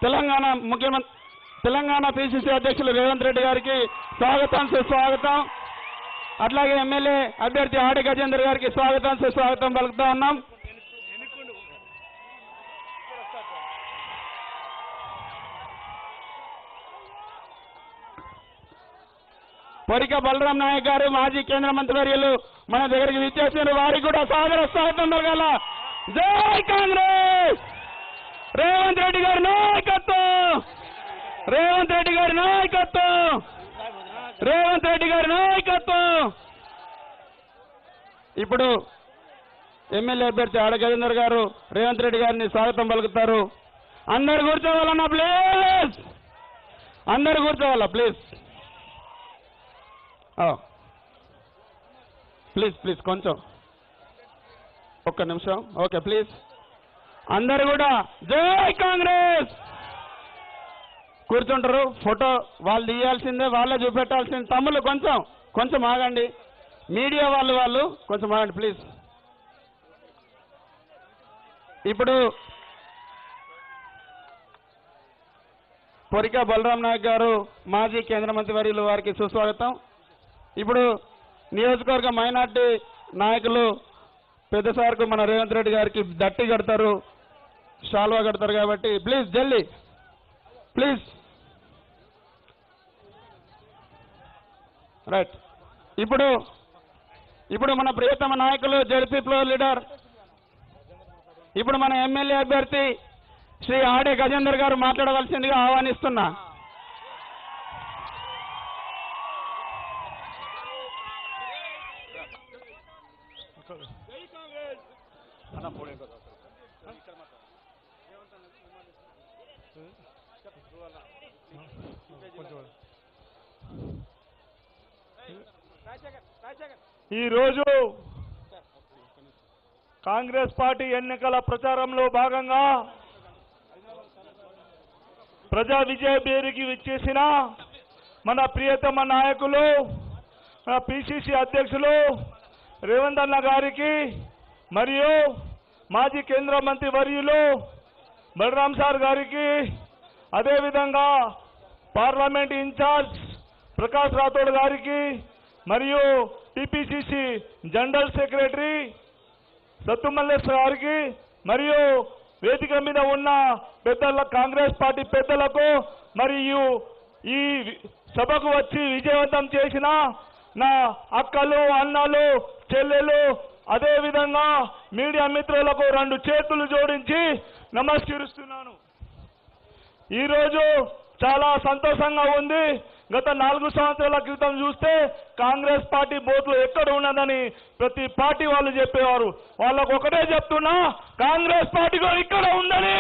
తెలంగాణ ముఖ్యమంత్రి తెలంగాణ పిసిసి అధ్యక్షులు రేవంత్ రెడ్డి గారికి స్వాగతం సుస్వాగతం. అట్లాగే ఎమ్మెల్యే అభ్యర్థి ఆడి గజేందర్ గారికి స్వాగతం సుస్వాగతం పలుకుతా ఉన్నాం. పొరిక బలరాం నాయక్ గారు మాజీ కేంద్ర మంత్రివర్యులు మన దగ్గరికి విచ్చేసిన వారికి కూడా సాదర స్వాగతం పలకాల. జై కాంగ్రెస్! రేవంత్ రెడ్డి గారి నాయకత్వం! రేవంత్ రెడ్డి గారి నాయకత్వం! రేవంత్ రెడ్డి గారి నాయకత్వం! ఇప్పుడు ఎమ్మెల్యే అభ్యర్థి ఆడ గజేందర్ గారు రేవంత్ రెడ్డి గారిని స్వాగతం పలుకుతారు. అందరు కూర్చోవాలన్నా ప్లీజ్, అందరు కూర్చోవాలా ప్లీజ్, ప్లీజ్ ప్లీజ్ కొంచెం ఒక్క నిమిషం. ఓకే ప్లీజ్ అందరు కూడా జై కాంగ్రెస్ కూర్చుంటారు. ఫోటో వాళ్ళు తీయాల్సిందే, వాళ్ళే చూపెట్టాల్సిందే. తమ్ముళ్ళు కొంచెం కొంచెం ఆగండి, మీడియా వాళ్ళు కొంచెం ఆగండి ప్లీజ్. ఇప్పుడు పొరిక బలరాం నాయక్ గారు మాజీ కేంద్ర మంత్రి వర్యులు వారికి సుస్వాగతం. ఇప్పుడు నియోజకవర్గ మైనార్టీ నాయకులు పెద్ద సార్కు మన రేవంత్ రెడ్డి గారికి దట్టి కడతారు, షాల్వా కడతారు కాబట్టి ప్లీజ్ జల్దీ ప్లీజ్. రైట్. ఇప్పుడు మన ప్రియతమ నాయకులు జెడ్పీ ఫ్లోర్ లీడర్, ఇప్పుడు మన ఎమ్మెల్యే అభ్యర్థి శ్రీ ఆడే గజేందర్ గారు మాట్లాడవలసిందిగా ఆహ్వానిస్తున్నా. ఈరోజు కాంగ్రెస్ పార్టీ ఎన్నికల ప్రచారంలో భాగంగా ప్రజా విజయ పేరుకి విచ్చేసిన మన ప్రియతమ నాయకులు, మన పిసిసి అధ్యక్షులు రేవంత్ అన్న గారికి మరియు మాజీ కేంద్ర మంత్రి వర్యులు బలరాం సార్ గారికి, అదేవిధంగా పార్లమెంట్ ఇన్ఛార్జ్ ప్రకాష్ రాథోడ్ గారికి మరియు టిపిసిసి జనరల్ సెక్రటరీ సత్తుమల్లేశ్వర గారికి మరియు వేదిక మీద ఉన్న పెద్దల కాంగ్రెస్ పార్టీ పెద్దలకు మరియు ఈ సభకు వచ్చి విజయవంతం చేసిన నా అక్కలు, అన్నలు, చెల్లెలు, అదేవిధంగా మీడియా మిత్రులకు రెండు చేతులు జోడించి నమస్కరిస్తున్నాను. ఈరోజు చాలా సంతోషంగా ఉంది. గత 4 సంవత్సరాల క్రితం చూస్తే కాంగ్రెస్ పార్టీ బోట్లు ఎక్కడ ఉన్నదని ప్రతి పార్టీ వాళ్ళు చెప్పేవారు. వాళ్ళకు ఒకటే చెప్తున్నా, కాంగ్రెస్ పార్టీ ఇక్కడ ఉందని,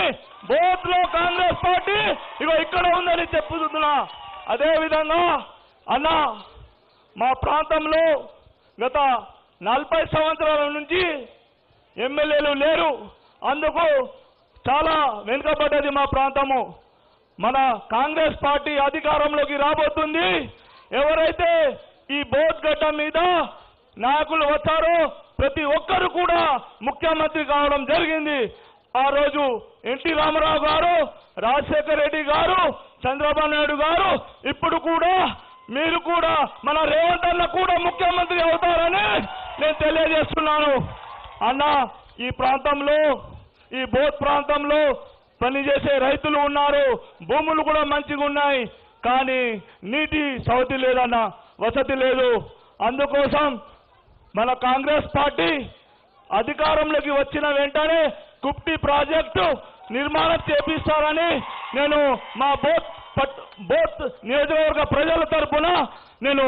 బోట్లో కాంగ్రెస్ పార్టీ ఇక్కడ ఉందని చెప్పుతున్నా. అదేవిధంగా అన్న, మా ప్రాంతంలో గత 40 సంవత్సరాల నుంచి ఎమ్మెల్యేలు లేరు. అందుకు చాలా వెనుకబడ్డది మా ప్రాంతము. మన కాంగ్రెస్ పార్టీ అధికారంలోకి రాబోతుంది. ఎవరైతే ఈ బోట్ గడ్డ మీద నాయకులు వచ్చారో ప్రతి ఒక్కరు కూడా ముఖ్యమంత్రి కావడం జరిగింది. ఆ రోజు ఎన్టీ రామారావు గారు, రాజశేఖర రెడ్డి గారు, చంద్రబాబు నాయుడు గారు, ఇప్పుడు కూడా మీరు కూడా మన రేవంత్ అన్న కూడా ముఖ్యమంత్రి అవుతారని నేను తెలియజేస్తున్నాను. అన్న, ఈ ప్రాంతంలో, ఈ బోత్ ప్రాంతంలో పనిచేసే రైతులు ఉన్నారు, భూములు కూడా మంచిగా ఉన్నాయి, కానీ నీటి సౌతి లేదన్న, వసతి లేదు. అందుకోసం మన కాంగ్రెస్ పార్టీ అధికారంలోకి వచ్చిన వెంటనే కుప్టి ప్రాజెక్టు నిర్మాణం చేపిస్తారని నేను మా బోత్ నియోజకవర్గ ప్రజల తరఫున నేను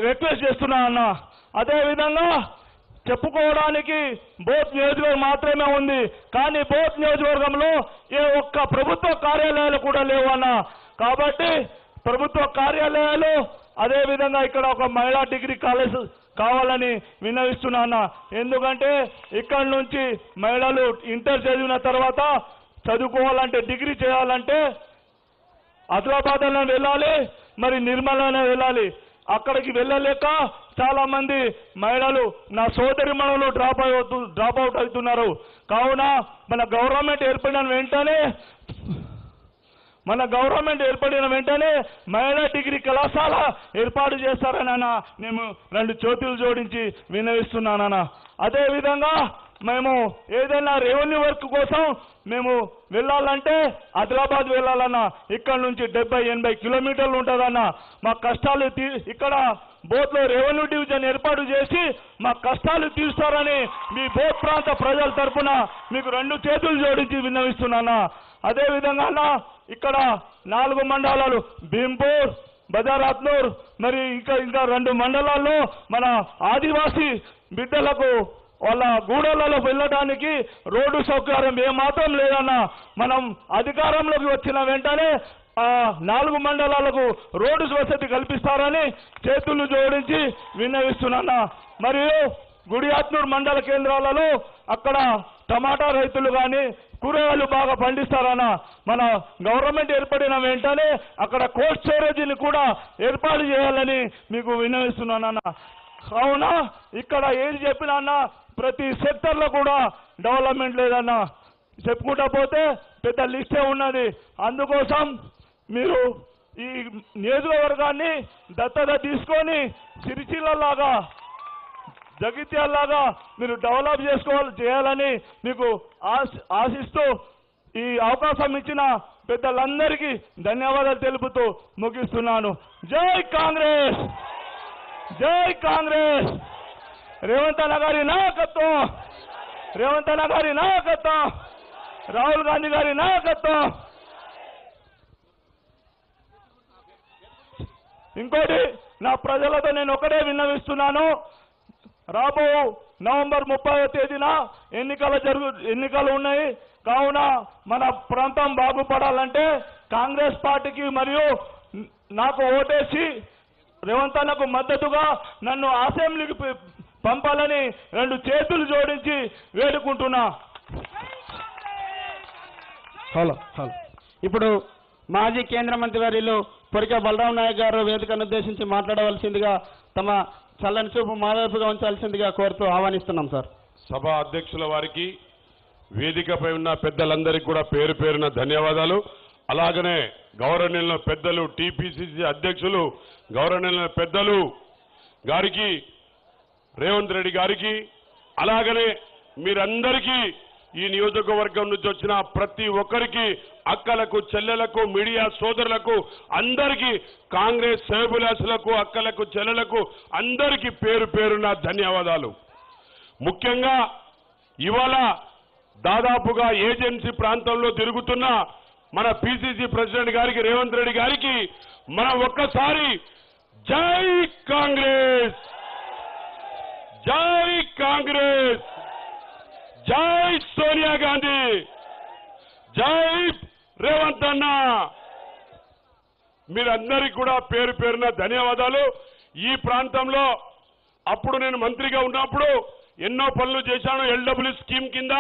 రిక్వెస్ట్ చేస్తున్నా అన్న. అదేవిధంగా చెప్పుకోవడానికి బోత్ నియోజకవర్గం మాత్రమే ఉంది, కానీ బోత్ నియోజకవర్గంలో ఏ ఒక్క ప్రభుత్వ కార్యాలయాలు కూడా లేవన్న. కాబట్టి ప్రభుత్వ కార్యాలయాలు, అదేవిధంగా ఇక్కడ ఒక మహిళా డిగ్రీ కాలేజ్ కావాలని విన్నవిస్తున్నా. ఎందుకంటే ఇక్కడ నుంచి మహిళలు ఇంటర్ చదివిన తర్వాత చదువుకోవాలంటే, డిగ్రీ చేయాలంటే ఆదిలాబాద్లోనే వెళ్ళాలి, మరి నిర్మల్లోనే వెళ్ళాలి. అక్కడికి వెళ్ళలేక చాలా మంది మహిళలు, నా సోదరి మనులు డ్రాప్ అవుట్ అవుతున్నారు. కావున మన గవర్నమెంట్ ఏర్పడిన వెంటనే మన గవర్నమెంట్ ఏర్పడిన వెంటనే మహిళా డిగ్రీ కళాశాల ఏర్పాటు చేస్తారనన్న నేను 2 చేతులు జోడించి విన్నవిస్తున్నానన్న. అదేవిధంగా మేము ఏదైనా రెవెన్యూ వర్క్ కోసం మేము వెళ్ళాలంటే ఆదిలాబాద్ వెళ్ళాలన్నా ఇక్కడ నుంచి 70-80 కిలోమీటర్లు ఉంటుందన్న. మా కష్టాలు ఇక్కడ బోత్లో రెవెన్యూ డివిజన్ ఏర్పాటు చేసి మా కష్టాలు తీరుస్తారని మీ బోత్ ప్రాంత ప్రజల తరఫున మీకు 2 చేతులు జోడించి విన్నవిస్తున్నానా. అదేవిధంగా అన్న ఇక్కడ 4 మండలాలు భీంపూర్, బజారాత్నూర్ మరి ఇంకా 2 మండలాల్లో మన ఆదివాసీ బిడ్డలకు వాళ్ళ గూడలలో వెళ్ళడానికి రోడ్డు సౌకర్యం ఏమాత్రం లేదన్న. మనం అధికారంలోకి వచ్చిన వెంటనే 4 మండలాలకు రోడ్డు వసతి కల్పిస్తారని చేతులు జోడించి విన్నవిస్తున్నా. మరియు గుడియాత్నూర్ మండల కేంద్రాలలో అక్కడ టమాటా రైతులు కానీ కూరగాయలు బాగా పండిస్తారన్న. మన గవర్నమెంట్ ఏర్పడిన వెంటనే అక్కడ కోల్డ్ స్టోరేజీని కూడా ఏర్పాటు చేయాలని మీకు విన్నవిస్తున్నానన్న. కావున ఇక్కడ ఏది చెప్పినా అన్న ప్రతి సెక్టర్లో కూడా డెవలప్మెంట్ లేదన్న. చెప్పుకుంటా పోతే పెద్ద లిస్టే ఉన్నది. అందుకోసం మీరు ఈ నియోజకవర్గాన్ని దత్తత తీసుకొని సిరిసిల్లలాగా జగిత్యాలలాగా మీరు డెవలప్ చేయాలని మీకు ఆశిస్తూ ఈ అవకాశం ఇచ్చిన పెద్దలందరికీ ధన్యవాదాలు తెలుపుతూ ముగిస్తున్నాను. జై కాంగ్రెస్, జై కాంగ్రెస్. రేవంత్ అన్న గారి నాయకత్వం, రేవంత్ అన్న గారి నాయకత్వం, రాహుల్ గాంధీ గారి నాయకత్వం. ఇంకోటి నా ప్రజలతో నేను ఒకటే విన్నవిస్తున్నాను. రాబో నవంబర్ 30వ తేదీన ఎన్నికలు ఉన్నాయి. కావున మన ప్రాంతం బాగుపడాలంటే కాంగ్రెస్ పార్టీకి మరియు నాకు ఓటేసి రేవంత్ అన్నకు మద్దతుగా నన్ను అసెంబ్లీకి పంపాలని 2 చేతులు జోడించి వేడుకుంటున్నా. హలో హలో ఇప్పుడు మాజీ కేంద్ర మంత్రి వర్యులు పొరిక బలరాం నాయక్ గారు వేదికను ఉద్దేశించి మాట్లాడవలసిందిగా తమ చల్లని చూపు మాదాపుగా ఉంచాల్సిందిగా కోరుతూ ఆహ్వానిస్తున్నాం సార్. సభ అధ్యక్షుల వారికి వేదికపై ఉన్న పెద్దలందరికీ కూడా పేరు పేరున ధన్యవాదాలు. అలాగనే గౌరవనీయుల పెద్దలు టీపీసీసీ అధ్యక్షులు గౌరవనీయుల పెద్దలు గారికి రేవంత్ రెడ్డి గారికి అలాగనే మీరందరికీ ఈ నియోజకవర్గం నుంచి వచ్చిన ప్రతి ఒక్కరికి అక్కలకు చెల్లెలకు మీడియా సోదరులకు అందరికీ కాంగ్రెస్ శ్రేయోభిలాషులకు అక్కలకు చెల్లెలకు అందరికీ పేరు పేరున ధన్యవాదాలు. ముఖ్యంగా ఇవాళ దాదాపుగా ఏజెన్సీ ప్రాంతంలో తిరుగుతున్న మన పిసిసి ప్రెసిడెంట్ గారికి రేవంత్ రెడ్డి గారికి మనం ఒక్కసారి జై కాంగ్రెస్, జై కాంగ్రెస్, జై సోనియా గాంధీ, జై రేవంత్ అన్న మీరందరికీ కూడా పేరు పేరున ధన్యవాదాలు. ఈ ప్రాంతంలో అప్పుడు నేను మంత్రిగా ఉన్నప్పుడు ఎన్నో పనులు చేశాను. ఎల్డబ్ల్యూ స్కీమ్ కింద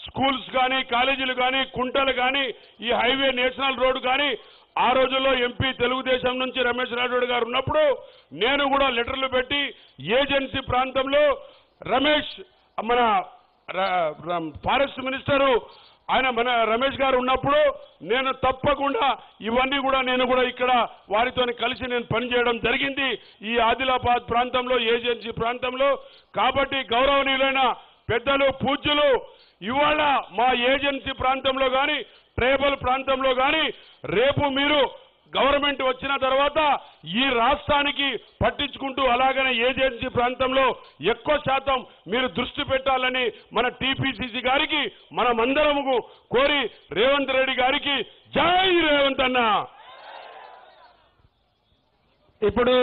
స్కూల్స్ కానీ కాలేజీలు కానీ కుంటలు కానీ ఈ హైవే నేషనల్ రోడ్డు కానీ ఆ రోజుల్లో ఎంపీ తెలుగుదేశం నుంచి రమేష్ రాథోడ్ గారు ఉన్నప్పుడు నేను కూడా లెటర్లు పెట్టి ఏజెన్సీ ప్రాంతంలో రమేష్ మన ఫారెస్ట్ మినిస్టరు ఆయన మన రమేష్ గారు ఉన్నప్పుడు నేను తప్పకుండా ఇవన్నీ కూడా నేను కూడా ఇక్కడ వారితో కలిసి నేను పనిచేయడం జరిగింది ఈ ఆదిలాబాద్ ప్రాంతంలో ఏజెన్సీ ప్రాంతంలో. కాబట్టి గౌరవనీయులైన పెద్దలు పూజ్యులు ఇవాళ మా ఏజెన్సీ ప్రాంతంలో కానీ ట్రైబల్ ప్రాంతంలో కానీ రేపు మీరు గవర్నమెంట్ వచ్చిన తర్వాత ఈ రాష్ట్రానికి పట్టించుకుంటూ అలాగనే ఏజెన్సీ ప్రాంతంలో ఎక్కువ శాతం మీరు దృష్టి పెట్టాలని మన టీపీసీసీ గారికి మనమందరము కోరి రేవంత్ రెడ్డి గారికి జై రేవంత్ అన్న. ఇప్పుడు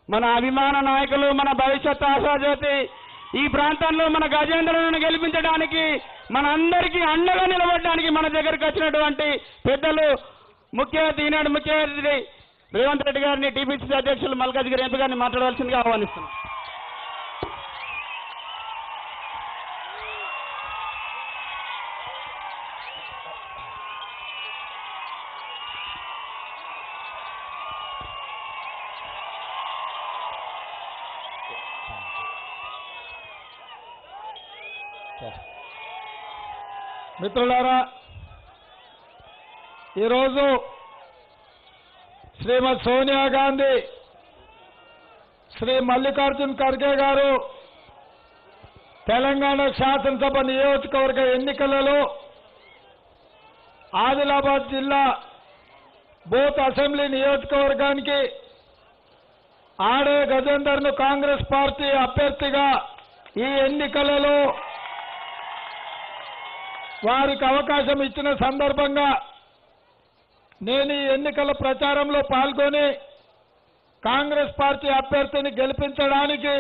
మన అభిమాన నాయకులు మన భవిష్యత్ ఆశాజ్యోతి ఈ ప్రాంతంలో మన గజేంద్రను గెలిపించడానికి మన అందరికీ అండగా నిలబడడానికి మన దగ్గరికి వచ్చినటువంటి పెద్దలు ఈనాడు ముఖ్య అతిథి రేవంత్ రెడ్డి గారిని టీపీసీసీ అధ్యక్షులు మల్కాజ్గిరి ఎంపీ గారిని మాట్లాడవలసిందిగా ఆహ్వానిస్తున్నాం. మిత్రులారా, ఈరోజు శ్రీమతి సోనియా గాంధీ, శ్రీ మల్లికార్జున్ ఖర్గే గారు తెలంగాణ శాసనసభ నియోజకవర్గ ఎన్నికలలో ఆదిలాబాద్ జిల్లా బోత్ అసెంబ్లీ నియోజకవర్గానికి ఆడే గజేందర్ను కాంగ్రెస్ పార్టీ అభ్యర్థిగా ఈ ఎన్నికలలో వారికి అవకాశం ఇచ్చిన సందర్భంగా నేను ఈ ఎన్నికల ప్రచారంలో పాల్గొని కాంగ్రెస్ పార్టీ అభ్యర్థిని గెలిపించడానికి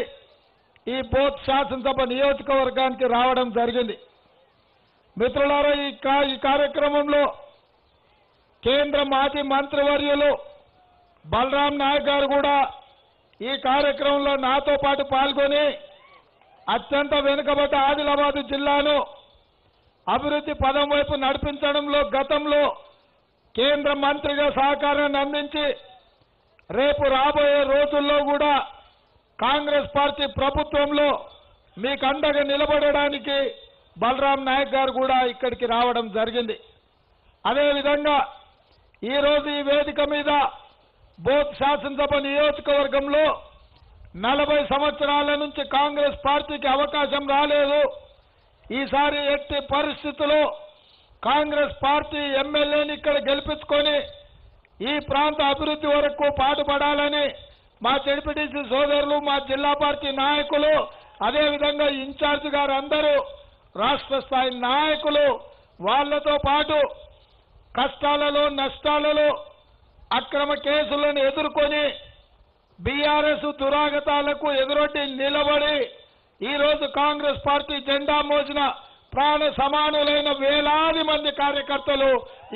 ఈ బోత్ శాసనసభ నియోజకవర్గానికి రావడం జరిగింది. మిత్రులారా, ఈ కార్యక్రమంలో కేంద్ర మాజీ మంత్రివర్యులు బలరాం నాయక్ గారు కూడా ఈ కార్యక్రమంలో నాతో పాటు పాల్గొని అత్యంత వెనుకబడ్డ ఆదిలాబాద్ జిల్లాను అభివృద్ధి పదం వైపు నడిపించడంలో గతంలో కేంద్ర మంత్రిగా సహకారాన్ని అందించి రేపు రాబోయే రోజుల్లో కూడా కాంగ్రెస్ పార్టీ ప్రభుత్వంలో మీకు అండగా నిలబడడానికి బలరాం నాయక్ గారు కూడా ఇక్కడికి రావడం జరిగింది. అదేవిధంగా ఈరోజు ఈ వేదిక మీద బోత్ శాసనసభ నియోజకవర్గంలో 40 సంవత్సరాల నుంచి కాంగ్రెస్ పార్టీకి అవకాశం రాలేదు. ఈసారి ఎట్టి పరిస్థితుల్లో కాంగ్రెస్ పార్టీ ఎమ్మెల్యేని ఇక్కడ గెలిపించుకొని ఈ ప్రాంత అభివృద్ధి వరకు పాటుపడాలని మా జెడ్పీటీసీ సోదరులు, మా జిల్లా పార్టీ నాయకులు, అదేవిధంగా ఇన్ఛార్జ్ గారు అందరూ రాష్ట్ర స్థాయి నాయకులు వాళ్లతో పాటు కష్టాలలో నష్టాలలో అక్రమ కేసులను ఎదుర్కొని బీఆర్ఎస్ దురాగతాలకు ఎదురొడ్డి నిలబడి ఈరోజు కాంగ్రెస్ పార్టీ జెండా మోసిన ప్రాణ సమానులైన వేలాది మంది కార్యకర్తలు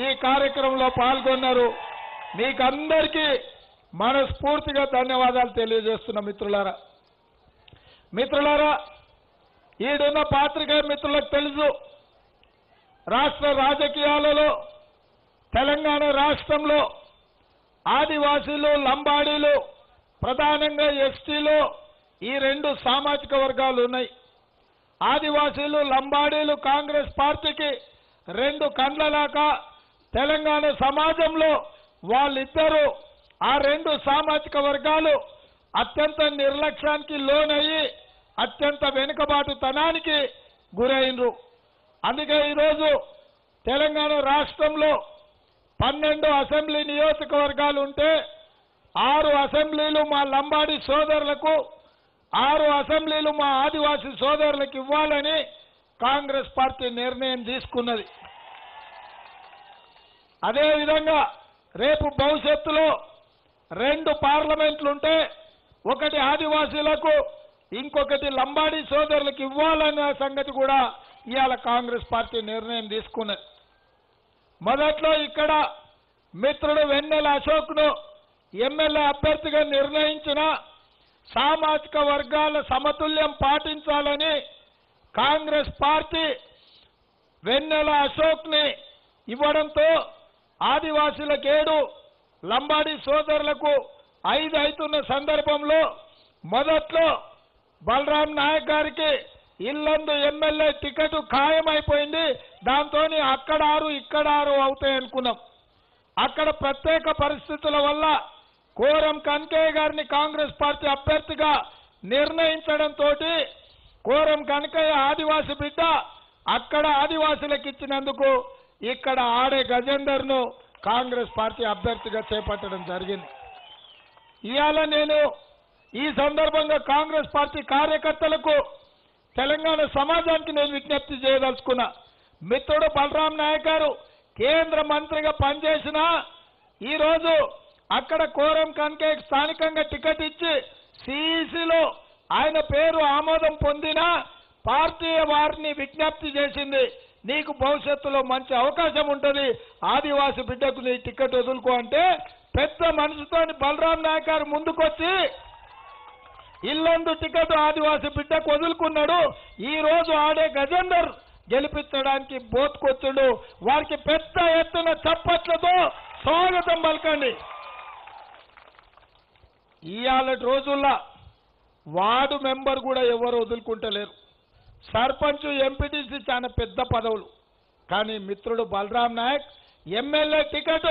ఈ కార్యక్రమంలో పాల్గొన్నారు. మీకందరికీ మనస్ఫూర్తిగా ధన్యవాదాలు తెలియజేస్తున్న మిత్రులారా, ఈడున్న పాత్రికేయ మిత్రులకు తెలుసు, రాష్ట్ర రాజకీయాలలో తెలంగాణ రాష్ట్రంలో ఆదివాసీలు, లంబాడీలు, ప్రధానంగా ఎస్టీలు ఈ 2 సామాజిక వర్గాలు ఉన్నాయి. ఆదివాసీలు, లంబాడీలు కాంగ్రెస్ పార్టీకి 2 కండ్లలాగా తెలంగాణ సమాజంలో వాళ్ళిద్దరూ ఆ 2 సామాజిక వర్గాలు అత్యంత నిర్లక్ష్యానికి లోనయ్యి అత్యంత వెనుకబాటుతనానికి గురైనరు. అందుకే ఈరోజు తెలంగాణ రాష్ట్రంలో 12 అసెంబ్లీ నియోజకవర్గాలు ఉంటే 6 అసెంబ్లీలు మా లంబాడీ సోదరులకు, 6 అసెంబ్లీలు మా ఆదివాసీ సోదరులకు ఇవ్వాలని కాంగ్రెస్ పార్టీ నిర్ణయం తీసుకున్నది. అదేవిధంగా రేపు భవిష్యత్తులో 2 పార్లమెంట్లుంటే ఒకటి ఆదివాసీలకు, ఇంకొకటి లంబాడీ సోదరులకు ఇవ్వాలనే సంగతి కూడా ఇవాళ కాంగ్రెస్ పార్టీ నిర్ణయం తీసుకున్నది. మొదట్లో ఇక్కడ మిత్రుడు వెన్నెల అశోక్ను ఎమ్మెల్యే అభ్యర్థిగా నిర్ణయించిన సామాజిక వర్గాల సమతుల్యం పాటించాలని కాంగ్రెస్ పార్టీ వెన్నెల అశోక్ని ఇవ్వడంతో ఆదివాసీలకు 7, లంబాడీ సోదరులకు 5 అవుతున్న సందర్భంలో మొదట్లో బలరాం నాయక్ గారికి ఇల్లందు ఎమ్మెల్యే టికెట్ ఖాయమైపోయింది. దాంతో అక్కడ 6 ఇక్కడ 6 అవుతాయి అనుకున్నాం. అక్కడ ప్రత్యేక పరిస్థితుల వల్ల కోరం కనకయ్య గారిని కాంగ్రెస్ పార్టీ అభ్యర్థిగా నిర్ణయించడంతో కోరం కనకయ్య ఆదివాసీ బిడ్డ అక్కడ ఆదివాసీలకు ఇచ్చినందుకు ఇక్కడ ఆడే గజేందర్ను కాంగ్రెస్ పార్టీ అభ్యర్థిగా చేపట్టడం జరిగింది. ఇవాళ నేను ఈ సందర్భంగా కాంగ్రెస్ పార్టీ కార్యకర్తలకు, తెలంగాణ సమాజానికి నేను విజ్ఞప్తి చేయదలుచుకున్నా. మిత్రుడు బలరాం నాయక్ గారు కేంద్ర మంత్రిగా పనిచేసిన ఈరోజు అక్కడ కోరం కనకయ్య స్థానికంగా టికెట్ ఇచ్చి సిఈసిలో ఆయన పేరు ఆమోదం పొందిన పార్టీ వారిని విజ్ఞప్తి చేసింది, నీకు భవిష్యత్తులో మంచి అవకాశం ఉంటుంది, ఆదివాసీ బిడ్డకు నీ టికెట్ వదులుకో అంటే పెద్ద మనసుతో బలరాం నాయక్ గారు ముందుకొచ్చి ఇల్లందు టికెట్ ఆదివాసీ బిడ్డకు వదులుకున్నాడు. ఈ రోజు ఆడే గజేందర్ గెలిపించడానికి బోత్కొచ్చుడు. వారికి పెద్ద ఎత్తున చప్పట్లతో స్వాగతం పలకండి. ఇవాళ రోజుల్లో వార్డు మెంబర్ కూడా ఎవరు వదులుకుంటలేరు. సర్పంచ్, ఎంపీటీసీ చాలా పెద్ద పదవులు. కానీ మిత్రుడు Balram Nayak MLA ticket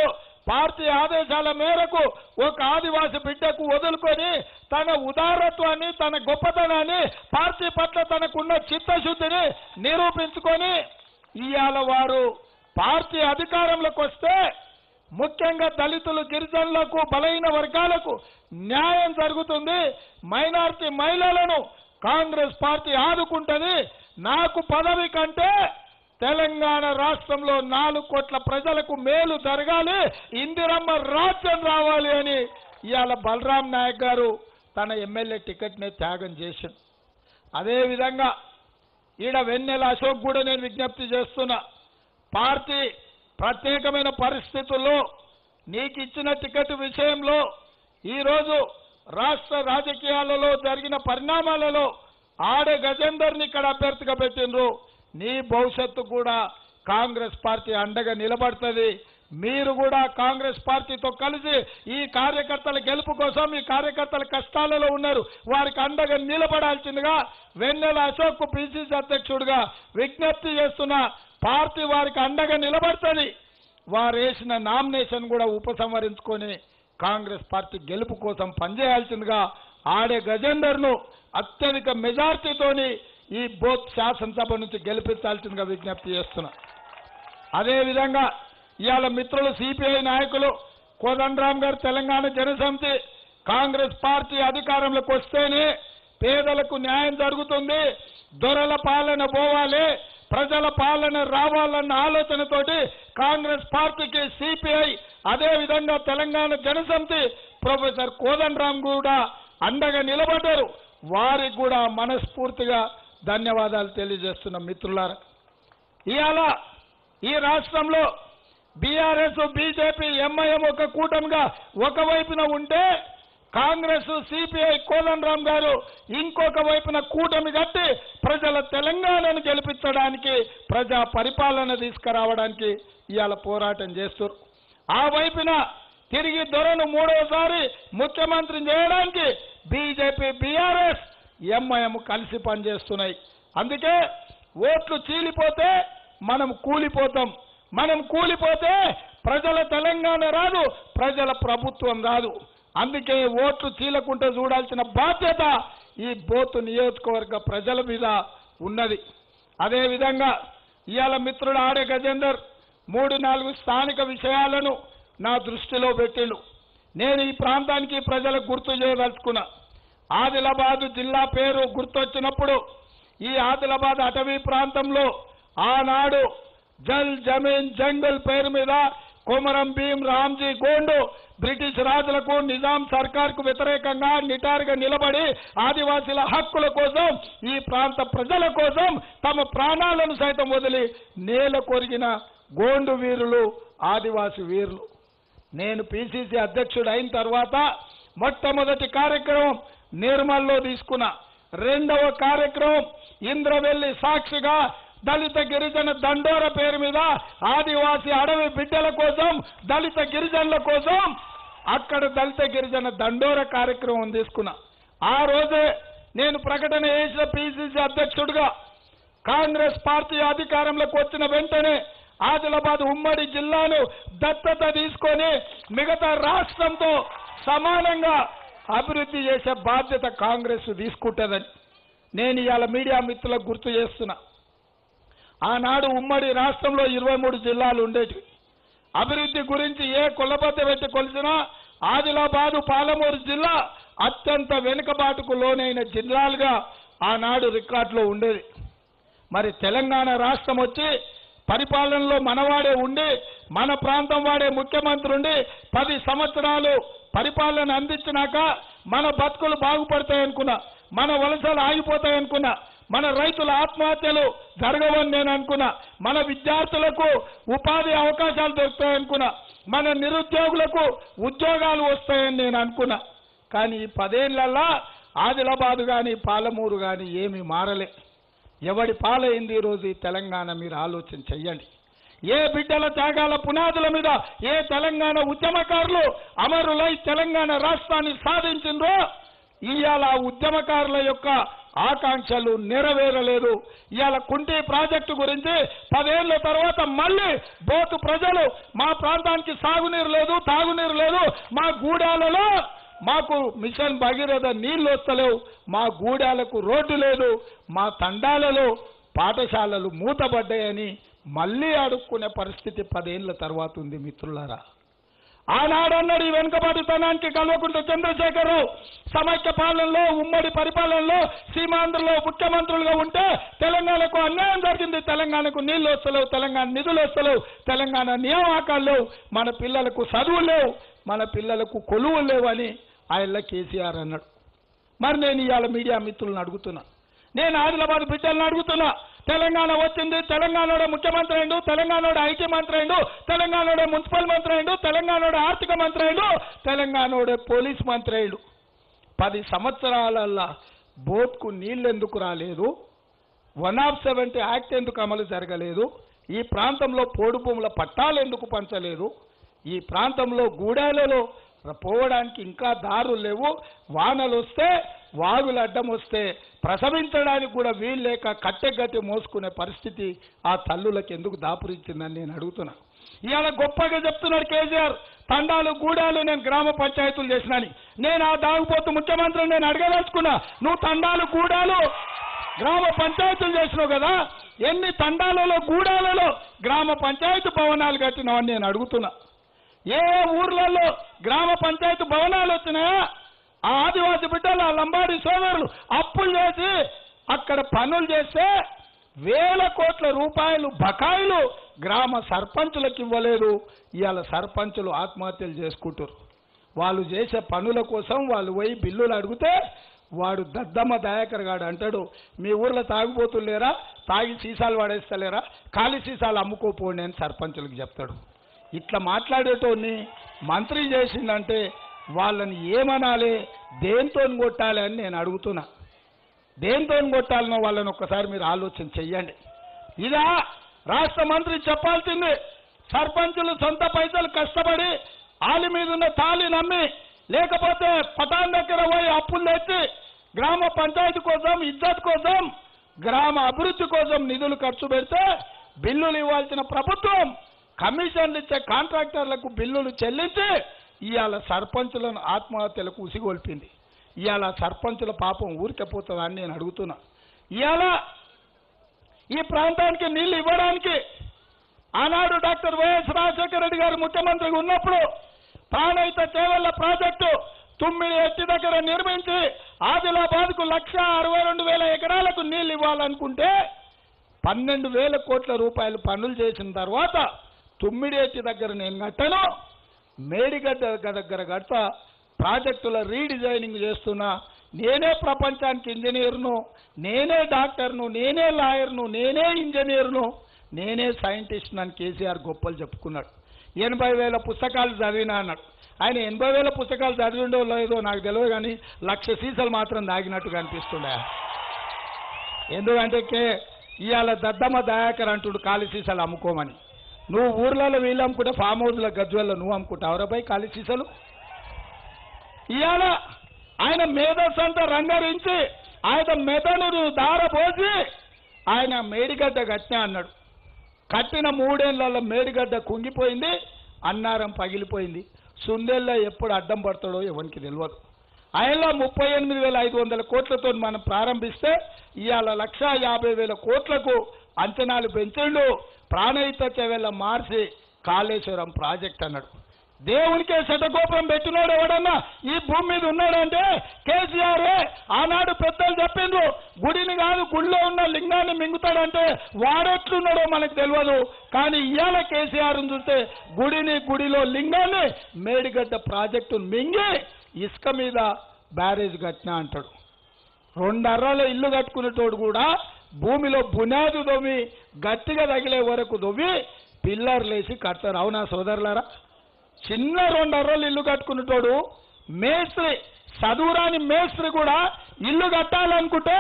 party ఆదేశాల మేరకు ఒక ఆదివాసి బిడ్డకు వదులుకొని తన ఉదారత్వాన్ని, తన గొప్పతనాన్ని, పార్టీ పట్ల తనకున్న చిత్తశుద్ధిని నిరూపించుకొని ఇవాళ వారు పార్టీ అధికారంలోకి వస్తే ముఖ్యంగా దళితులు, గిరిజనులకు, బలహీన వర్గాలకు న్యాయం జరుగుతుంది. మైనారిటీ మహిళలను కాంగ్రెస్ పార్టీ ఆదుకుంటుంది. నాకు పదవి కంటే తెలంగాణ రాష్ట్రంలో 4 కోట్ల ప్రజలకు మేలు జరగాలి, ఇందిరమ్మ రాజ్యం రావాలి అని ఇవాళ బలరాం నాయక్ గారు తన ఎమ్మెల్యే టికెట్ని త్యాగం చేశాడు. అదేవిధంగా ఈడ వెన్నెల అశోక్ కూడా నేను విజ్ఞప్తి చేస్తున్నా, పార్టీ ప్రత్యేకమైన పరిస్థితుల్లో నీకు ఇచ్చిన టికెట్ విషయంలో ఈరోజు రాష్ట్ర రాజకీయాలలో జరిగిన పరిణామాలలో ఆడే గజేందర్ని ఇక్కడ అభ్యర్థిగా పెట్టినరు. నీ భవిష్యత్తు కూడా కాంగ్రెస్ పార్టీ అండగా నిలబడుతుంది. మీరు కూడా కాంగ్రెస్ పార్టీతో కలిసి ఈ కార్యకర్తల గెలుపు కోసం, ఈ కార్యకర్తల కష్టాలలో ఉన్నారు, వారికి అండగా నిలబడాల్సిందిగా వెన్నెల అశోక్ పిసిసి అధ్యక్షుడిగా విజ్ఞప్తి చేస్తున్న, పార్టీ వారికి అండగా నిలబడుతుంది. వారు వేసిన నామినేషన్ కూడా ఉపసంహరించుకొని కాంగ్రెస్ పార్టీ గెలుపు కోసం పనిచేయాల్సిందిగా ఆడే గజేందర్ను అత్యధిక మెజార్టీతోని ఈ బోత్ శాసనసభ నుంచి గెలిపించాల్సిందిగా విజ్ఞప్తి చేస్తున్నా. అదేవిధంగా ఇవాళ మిత్రులు సిపిఐ నాయకులు కోదండరాం గారు తెలంగాణ జనసమితి కాంగ్రెస్ పార్టీ అధికారంలోకి వస్తేనే పేదలకు న్యాయం జరుగుతుంది, దొరల పాలన పోవాలి, ప్రజల పాలన రావాలన్న ఆలోచనతోటి కాంగ్రెస్ పార్టీకి సిపిఐ అదేవిధంగా తెలంగాణ జనసమితి ప్రొఫెసర్ కోదండరాం కూడా అండగా నిలబడ్డారు. వారికి కూడా మనస్ఫూర్తిగా ధన్యవాదాలు తెలియజేస్తున్న మిత్రులారా. ఇవాళ ఈ రాష్ట్రంలో బీఆర్ఎస్, బీజేపీ, ఎంఐఎం ఒక కూటమిగా ఒకవైపున ఉంటే కాంగ్రెస్, సిపిఐ, కోదండరాం గారు ఇంకొక వైపున కూటమి కట్టి ప్రజల తెలంగాణను గెలిపించడానికి, ప్రజా పరిపాలన తీసుకురావడానికి ఇవాళ పోరాటం చేస్తారు. ఆ వైపున తిరిగి దొరను 3వసారి ముఖ్యమంత్రిని చేయడానికి బీజేపీ, బీఆర్ఎస్, ఎంఐఎం కలిసి పనిచేస్తున్నాయి. అందుకే ఓట్లు చీలిపోతే మనం కూలిపోతాం, మనం కూలిపోతే ప్రజల తెలంగాణ రాదు, ప్రజల ప్రభుత్వం రాదు. అందుకే ఓట్లు చీలకుంటూ చూడాల్సిన బాధ్యత ఈ బోతు నియోజకవర్గ ప్రజల మీద ఉన్నది. అదేవిధంగా ఇవాళ మిత్రుడు ఆడే గజేందర్ 3-4 స్థానిక విషయాలను నా దృష్టిలో పెట్టిండు. నేను ఈ ప్రాంతానికి ప్రజలకు గుర్తు చేయదలుచుకున్నా. ఆదిలాబాద్ జిల్లా పేరు గుర్తొచ్చినప్పుడు ఈ ఆదిలాబాద్ అటవీ ప్రాంతంలో ఆనాడు జల్ జమీన్ జంగల్ పేరు మీద కొమరం భీం, రామ్జీ గోండు బ్రిటిష్ రాజులకు, నిజాం సర్కార్కు వ్యతిరేకంగా నిటారుగా నిలబడి ఆదివాసీల హక్కుల కోసం, ఈ ప్రాంత ప్రజల కోసం తమ ప్రాణాలను సైతం వదిలి నేల కొరిగిన గోండు వీరులు, ఆదివాసీ వీరులు. నేను పిసిసి అధ్యక్షుడు అయిన తర్వాత మొట్టమొదటి కార్యక్రమం నిర్మల్లో తీసుకున్నా. 2వ కార్యక్రమం ఇంద్రవెల్లి సాక్షిగా దళిత గిరిజన దండోర పేరు మీద ఆదివాసీ అడవి బిడ్డల కోసం, దళిత గిరిజనుల కోసం అక్కడ దళిత గిరిజన దండోర కార్యక్రమం తీసుకున్నా. ఆ రోజే నేను ప్రకటన చేసిన పిసిసి అధ్యక్షుడిగా కాంగ్రెస్ పార్టీ అధికారంలోకి వచ్చిన వెంటనే ఆదిలాబాద్ ఉమ్మడి జిల్లాను దత్తత తీసుకొని మిగతా రాష్ట్రంతో సమానంగా అభివృద్ధి చేసే బాధ్యత కాంగ్రెస్ తీసుకుంటుందని నేను ఇవాళ మీడియా మిత్రులకు గుర్తు చేస్తున్నా. ఆనాడు ఉమ్మడి రాష్ట్రంలో 23 జిల్లాలు ఉండేటివి. అభివృద్ధి గురించి ఏ కొలబద్ద పెట్టి కొలిసినా ఆదిలాబాదు, పాలమూరు జిల్లా అత్యంత వెనుకబాటుకు లోనైన జిల్లాలుగా ఆనాడు రికార్డులో ఉండేది. మరి తెలంగాణ రాష్ట్రం వచ్చి పరిపాలనలో మనవాడే ఉండి, మన ప్రాంతం వాడే ముఖ్యమంత్రి ఉండి 10 సంవత్సరాలు పరిపాలన అందించినాక మన బతుకులు బాగుపడతాయనుకున్నా, మన వలసలు ఆగిపోతాయనుకున్నా, మన రైతుల ఆత్మహత్యలు జరగవని నేను అనుకున్నా, మన విద్యార్థులకు ఉపాధి అవకాశాలు దొరుకుతాయనుకున్నా, మన నిరుద్యోగులకు ఉద్యోగాలు వస్తాయని నేను అనుకున్నా. కానీ ఈ 10 ఏళ్లలో ఆదిలాబాద్ కానీ పాలమూరు కానీ ఏమీ మారలే. ఎవడి పాలైంది ఈరోజు ఈ తెలంగాణ? మీరు ఆలోచన చెయ్యండి. ఏ బిడ్డల త్యాగాల పునాదుల మీద ఏ తెలంగాణ ఉద్యమకారులు అమరులై తెలంగాణ రాష్ట్రాన్ని సాధించిందో, ఇవాళ ఉద్యమకారుల యొక్క ఆకాంక్షలు నెరవేరలేదు. ఇవాళ కుంటి ప్రాజెక్టు గురించి 10 ఏళ్ల తర్వాత మళ్ళీ బోతు ప్రజలు మా ప్రాంతానికి సాగునీరు లేదు, తాగునీరు లేదు, మా గూడాలలో మాకు మిషన్ భగీరథ నీళ్లు వస్తలేవు, మా గూడాలకు రోడ్డు లేదు, మా తండాలలో పాఠశాలలు మూతబడ్డాయని మళ్ళీ అడుక్కునే పరిస్థితి 10 ఏళ్ల తర్వాత ఉంది మిత్రులారా. ఆనాడన్నాడు ఈ వెనుకబాటుతనానికి కల్వకుంట్ల చంద్రశేఖరరావు సమైక్య పాలనలో, ఉమ్మడి పరిపాలనలో, సీమాంధ్రలో ముఖ్యమంత్రులుగా ఉంటే తెలంగాణకు అన్యాయం జరిగింది, తెలంగాణకు నీళ్లు వస్తలేవు, తెలంగాణ నిధులు వస్తలేవు, తెలంగాణ నియామకాలు లేవు, మన పిల్లలకు చదువులు లేవు, మన పిల్లలకు కొలువులు లేవు అని ఆయన కేసీఆర్ అన్నాడు. మరి నేను ఇవాళ మీడియా మిత్రులను అడుగుతున్నా, నేను ఆదిలాబాద్ బిడ్డలను అడుగుతున్నా, తెలంగాణ వచ్చింది, తెలంగాణలో ముఖ్యమంత్రి అయిండు, తెలంగాణలో ఐటీ మంత్రి అయిండు, తెలంగాణలో మున్సిపల్ మంత్రి అయిండు, తెలంగాణలో ఆర్థిక మంత్రి అయిండు, తెలంగాణలో పోలీస్ మంత్రి అయిండు. 10 సంవత్సరాలల్లా బోత్కు నీళ్ళు ఎందుకు రాలేదు? 170 యాక్ట్ ఎందుకు అమలు జరగలేదు? ఈ ప్రాంతంలో పోడు భూముల పట్టాలు ఎందుకు పంచలేదు? ఈ ప్రాంతంలో గూడాలలో పోవడానికి ఇంకా దారులు లేవు. వానలు వస్తే, వాగులు అడ్డం వస్తే ప్రసవించడానికి కూడా వీలు లేక కట్టెగట్టి మోసుకునే పరిస్థితి ఆ తల్లులకు ఎందుకు దాపురించిందని నేను అడుగుతున్నా. ఇవాళ గొప్పగా చెప్తున్నాడు కేసీఆర్, తండాలు గూడాలు నేను గ్రామ పంచాయతీలు చేసినాని. నేను ఆ దాగుపోతు ముఖ్యమంత్రిని నేను అడగదలుచుకున్నా, నువ్వు తండాలు గూడాలు గ్రామ పంచాయతీలు చేసినావు కదా, ఎన్ని తండాలలో గూడాలలో గ్రామ పంచాయతీ భవనాలు కట్టినావని నేను అడుగుతున్నా. ఏ ఊర్లలో గ్రామ పంచాయతీ భవనాలు వచ్చినాయా? ఆ ఆదివాసీ బిడ్డలు, ఆ లంబాడి సోదరులు అప్పులు చేసి అక్కడ పనులు చేస్తే 1000 కోట్ల రూపాయలు బకాయిలు గ్రామ సర్పంచులకు ఇవ్వలేదు. ఇవాళ సర్పంచులు ఆత్మహత్యలు చేసుకుంటారు. వాళ్ళు చేసే పనుల కోసం వాళ్ళు పోయి బిల్లులు అడిగితే వాడు దద్దమ్మ దయాకర్ గాడు అంటాడు, మీ ఊర్లో తాగుబోతులు లేరా, తాగి సీసాలు వాడేస్తలేరా, ఖాళీ సీసాలు అమ్ముకోపోండి అని సర్పంచులకు చెప్తాడు. ఇట్లా మాట్లాడేటోని మంత్రి చేసిందంటే వాళ్ళని ఏమనాలి, దేంతో కొట్టాలి అని నేను అడుగుతున్నా. దేంతో కొట్టాలనో వాళ్ళని ఒక్కసారి మీరు ఆలోచన చెయ్యండి. ఇదా రాష్ట్ర మంత్రి చెప్పాల్సింది? సర్పంచులు సొంత పైసలు కష్టపడి ఆలి మీద ఉన్న తాళి నమ్మి, లేకపోతే పటాన్ దగ్గర పోయి అప్పులు తెచ్చి గ్రామ పంచాయతీ కోసం, ఇజ్జత్ కోసం, గ్రామ అభివృద్ధి కోసం నిధులు ఖర్చు పెడితే బిల్లులు ఇవ్వాల్సిన ప్రభుత్వం కమిషన్లు ఇచ్చే కాంట్రాక్టర్లకు బిల్లులు చెల్లించి ఇవాళ సర్పంచులను ఆత్మహత్యలకు ఉసిగొల్పింది. ఇవాళ సర్పంచుల పాపం ఊరికపోతుందని నేను అడుగుతున్నా. ఇవాళ ఈ ప్రాంతానికి నీళ్లు ఇవ్వడానికి ఆనాడు డాక్టర్ వైఎస్ రాజశేఖర రెడ్డి గారు ముఖ్యమంత్రిగా ఉన్నప్పుడు ప్రాణహిత చేవెళ్ల ప్రాజెక్టు తుమ్మిడి ఎత్తి దగ్గర నిర్మించి ఆదిలాబాద్కు 1,62,000 ఎకరాలకు నీళ్లు ఇవ్వాలనుకుంటే 12,000 కోట్ల రూపాయలు పనులు చేసిన తర్వాత తుమ్మిడి ఎత్తి దగ్గర నేను కట్టను, మేడిగడ్డ దగ్గర కడతా, ప్రాజెక్టుల రీడిజైనింగ్ చేస్తున్నా, నేనే ప్రపంచానికి ఇంజనీర్ను, నేనే డాక్టర్ను, నేనే లాయర్ను, నేనే ఇంజనీర్ను, నేనే సైంటిస్ట్ అని కేసీఆర్ గొప్పలు చెప్పుకున్నాడు. 80,000 పుస్తకాలు చదివినా అన్నాడు. ఆయన 80,000 పుస్తకాలు చదివిండో లేదో నాకు తెలియదు, కానీ 1,00,000 సీసాలు మాత్రం దాగినట్టుగా అనిపిస్తుండే. ఎందుకంటే ఇవాళ దద్దమ్మ దయాకర్ అంటుడు ఖాళీ సీసాలు అమ్ముకోమని. నువ్వు ఊర్లలో వీళ్ళు అమ్ముకుంటే ఫామ్ హౌస్ల గజ్వెల్లో నువ్వు అమ్ముకుంటావురా పై ఖాళీ సీసాలు? ఇవాళ ఆయన మేధస్సు అంతా రంగరించి ఆయన మెదడును దారపోసి ఆయన మేడిగడ్డ కట్టినా అన్నాడు. కట్టిన 3 ఏళ్లలో మేడిగడ్డ కుంగిపోయింది, అన్నారం పగిలిపోయింది. సుందేళ్ళ ఎప్పుడు అడ్డం పడతాడో ఎవరికి తెలియదు. ఆయనలో 38,500 కోట్లతో మనం ప్రారంభిస్తే ఇవాళ 1,50,000 కోట్లకు అంచనాలు పెంచిండు. ప్రాణహిత చెవెళ్ళ మార్చి కాళేశ్వరం ప్రాజెక్ట్ అన్నాడు. దేవునికే శతకోపం పెట్టినాడు ఎవడన్నా ఈ భూమి మీద ఉన్నాడంటే కేసీఆరే. ఆనాడు పెద్దలు చెప్పిండ్రు, గుడిని కాదు గుడిలో ఉన్న లింగాన్ని మింగుతాడంటే వాడెట్లున్నాడో మనకు తెలియదు. కానీ ఇవాళ కేసీఆర్ని చూస్తే గుడిలో లింగాన్ని, మేడిగడ్డ ప్రాజెక్టును మింగి ఇసుక మీద బ్యారేజ్ కట్టినా అంటాడు. 2 అర్రాల ఇల్లు కట్టుకునేటోడు కూడా భూమిలో బునాది దొవ్వి గట్టిగా తగిలే వరకు దొవ్వి పిల్లర్లేసి కడతారు. అవునా సోదరులారా? చిన్న 2 అర్రలు ఇల్లు కట్టుకునేటోడు మేస్త్రి, చదువురాని మేస్త్రి కూడా ఇల్లు కట్టాలనుకుంటే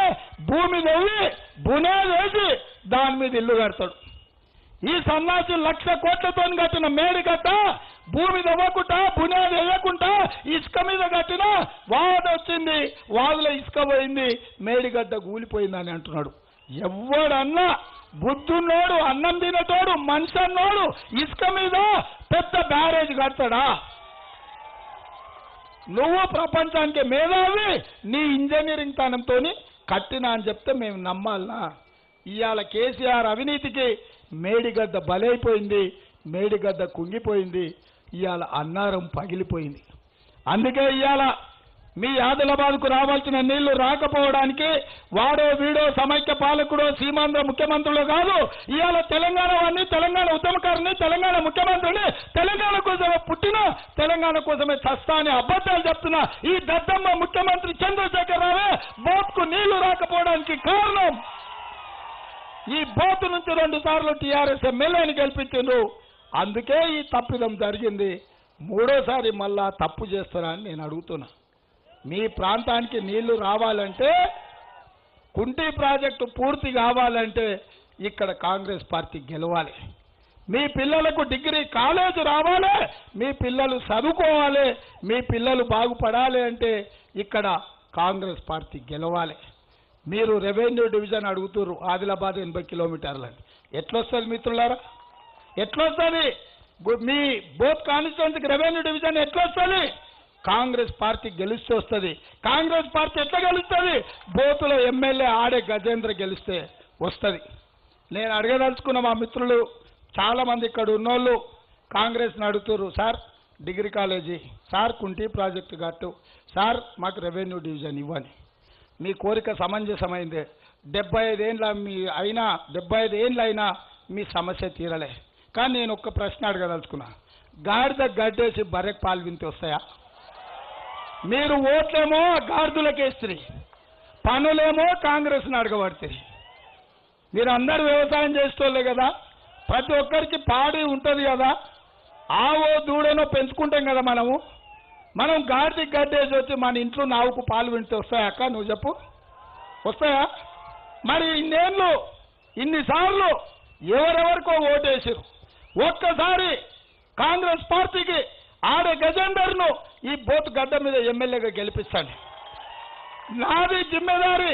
భూమి దొవ్వి బునాది వేసి దాని మీద ఇల్లు కడతాడు. ఈ సన్నాసి 1,00,000 కోట్లతో కట్టిన మేడిగడ్డ భూమి దవ్వకుండా, బునాది వేయకుండా ఇసుక మీద కట్టినా వాద వచ్చింది, వాదులో ఇసుక పోయింది, మేడిగడ్డ కూలిపోయిందని అంటున్నాడు. ఎవడన్నా బుద్ధున్నోడు, అన్నం తినటోడు, మనిషి అన్నోడు ఇసుక మీద పెద్ద బ్యారేజ్ కడతాడా? నువ్వు ప్రపంచానికి మేధావి, నీ ఇంజనీరింగ్ తనంతో కట్టినా అని చెప్తే మేము నమ్మాలనా? ఇవాళ కేసీఆర్ అవినీతికి మేడిగడ్డ బలైపోయింది, మేడిగడ్డ కుంగిపోయింది, ఇవాళ అన్నారం పగిలిపోయింది. అందుకే ఇవాళ మీ ఆదిలాబాద్కు రావాల్సిన నీళ్లు రాకపోవడానికి వాడో వీడో సమైక్య పాలకుడో సీమాంధ్ర ముఖ్యమంత్రులు కాదు, ఇవాళ తెలంగాణ వాడిని, తెలంగాణ ఉద్యమకారుని, తెలంగాణ ముఖ్యమంత్రిని, తెలంగాణ కోసమే పుట్టిన, తెలంగాణ కోసమే చస్తా అని అబద్ధాలు చెప్తున్నా ఈ దద్దమ్మ ముఖ్యమంత్రి చంద్రశేఖర్ రావే బోట్కు నీళ్లు రాకపోవడానికి కారణం. ఈ బోతు నుంచి 2 సార్లు టీఆర్ఎస్ ఎమ్మెల్యేని గెలిపించిండ్రు, అందుకే ఈ తప్పిదం జరిగింది. 3ోసారి మళ్ళా తప్పు చేస్తారా అని నేను అడుగుతున్నా. మీ ప్రాంతానికి నీళ్లు రావాలంటే, కుంటి ప్రాజెక్టు పూర్తి కావాలంటే ఇక్కడ కాంగ్రెస్ పార్టీ గెలవాలి. మీ పిల్లలకు డిగ్రీ కాలేజ్ రావాలి, మీ పిల్లలు చదువుకోవాలి, మీ పిల్లలు బాగుపడాలి అంటే ఇక్కడ కాంగ్రెస్ పార్టీ గెలవాలి. మీరు రెవెన్యూ డివిజన్ అడుగుతున్నారు, ఆదిలాబాద్ 80 కిలోమీటర్లని. ఎట్లొస్తుంది మిత్రులారా? ఎట్లొస్తుంది? మీ బోత్ కాన్స్టిట్యున్సీకి రెవెన్యూ డివిజన్ ఎట్లొస్తుంది? కాంగ్రెస్ పార్టీ గెలిస్తే వస్తుంది. కాంగ్రెస్ పార్టీ ఎట్లా గెలుస్తుంది? బోతులో ఎమ్మెల్యే ఆడే గజేంద్ర గెలిస్తే వస్తుంది. నేను అడగదలుచుకున్న మా మిత్రులు చాలా మంది ఇక్కడ ఉన్నోళ్ళు కాంగ్రెస్ని అడుగుతున్నారు, సార్ డిగ్రీ కాలేజీ, సార్ కుంటి ప్రాజెక్టు కట్టు, సార్ మాకు రెవెన్యూ డివిజన్ ఇవ్వని. మీ కోరిక సమంజసమైందే. 75 ఏళ్ళు అయినా మీ సమస్య తీరలే. కానీ నేను ఒక్క ప్రశ్న అడగదలుచుకున్నా, గాడిద గడ్డేసి బర్రెకు పాలు వింటే వస్తాయా? మీరు ఓట్లేమో గాడిదలకేస్త్రీ, పనులేమో కాంగ్రెస్ని అడగబడుతుంది. మీరు అందరూ వ్యవసాయం చేస్తోళ్ళే కదా, ప్రతి ఒక్కరికి పాడి ఉంటుంది కదా, ఆవో దూడనో పెంచుకుంటాం కదా మనం గాడిద గడ్డేసి వచ్చి మన ఇంట్లో నావుకు పాలు వింటే వస్తాయా అక్క? నువ్వు చెప్పు, వస్తాయా? మరి ఇన్నిసార్లు ఎవరెవరికో ఓటేసారు, ఒక్కసారి కాంగ్రెస్ పార్టీకి ఆడే గజేందర్ను ఈ బోతు గడ్డ మీద ఎమ్మెల్యేగా గెలిపిస్తాను. నాది జిమ్మెదారి.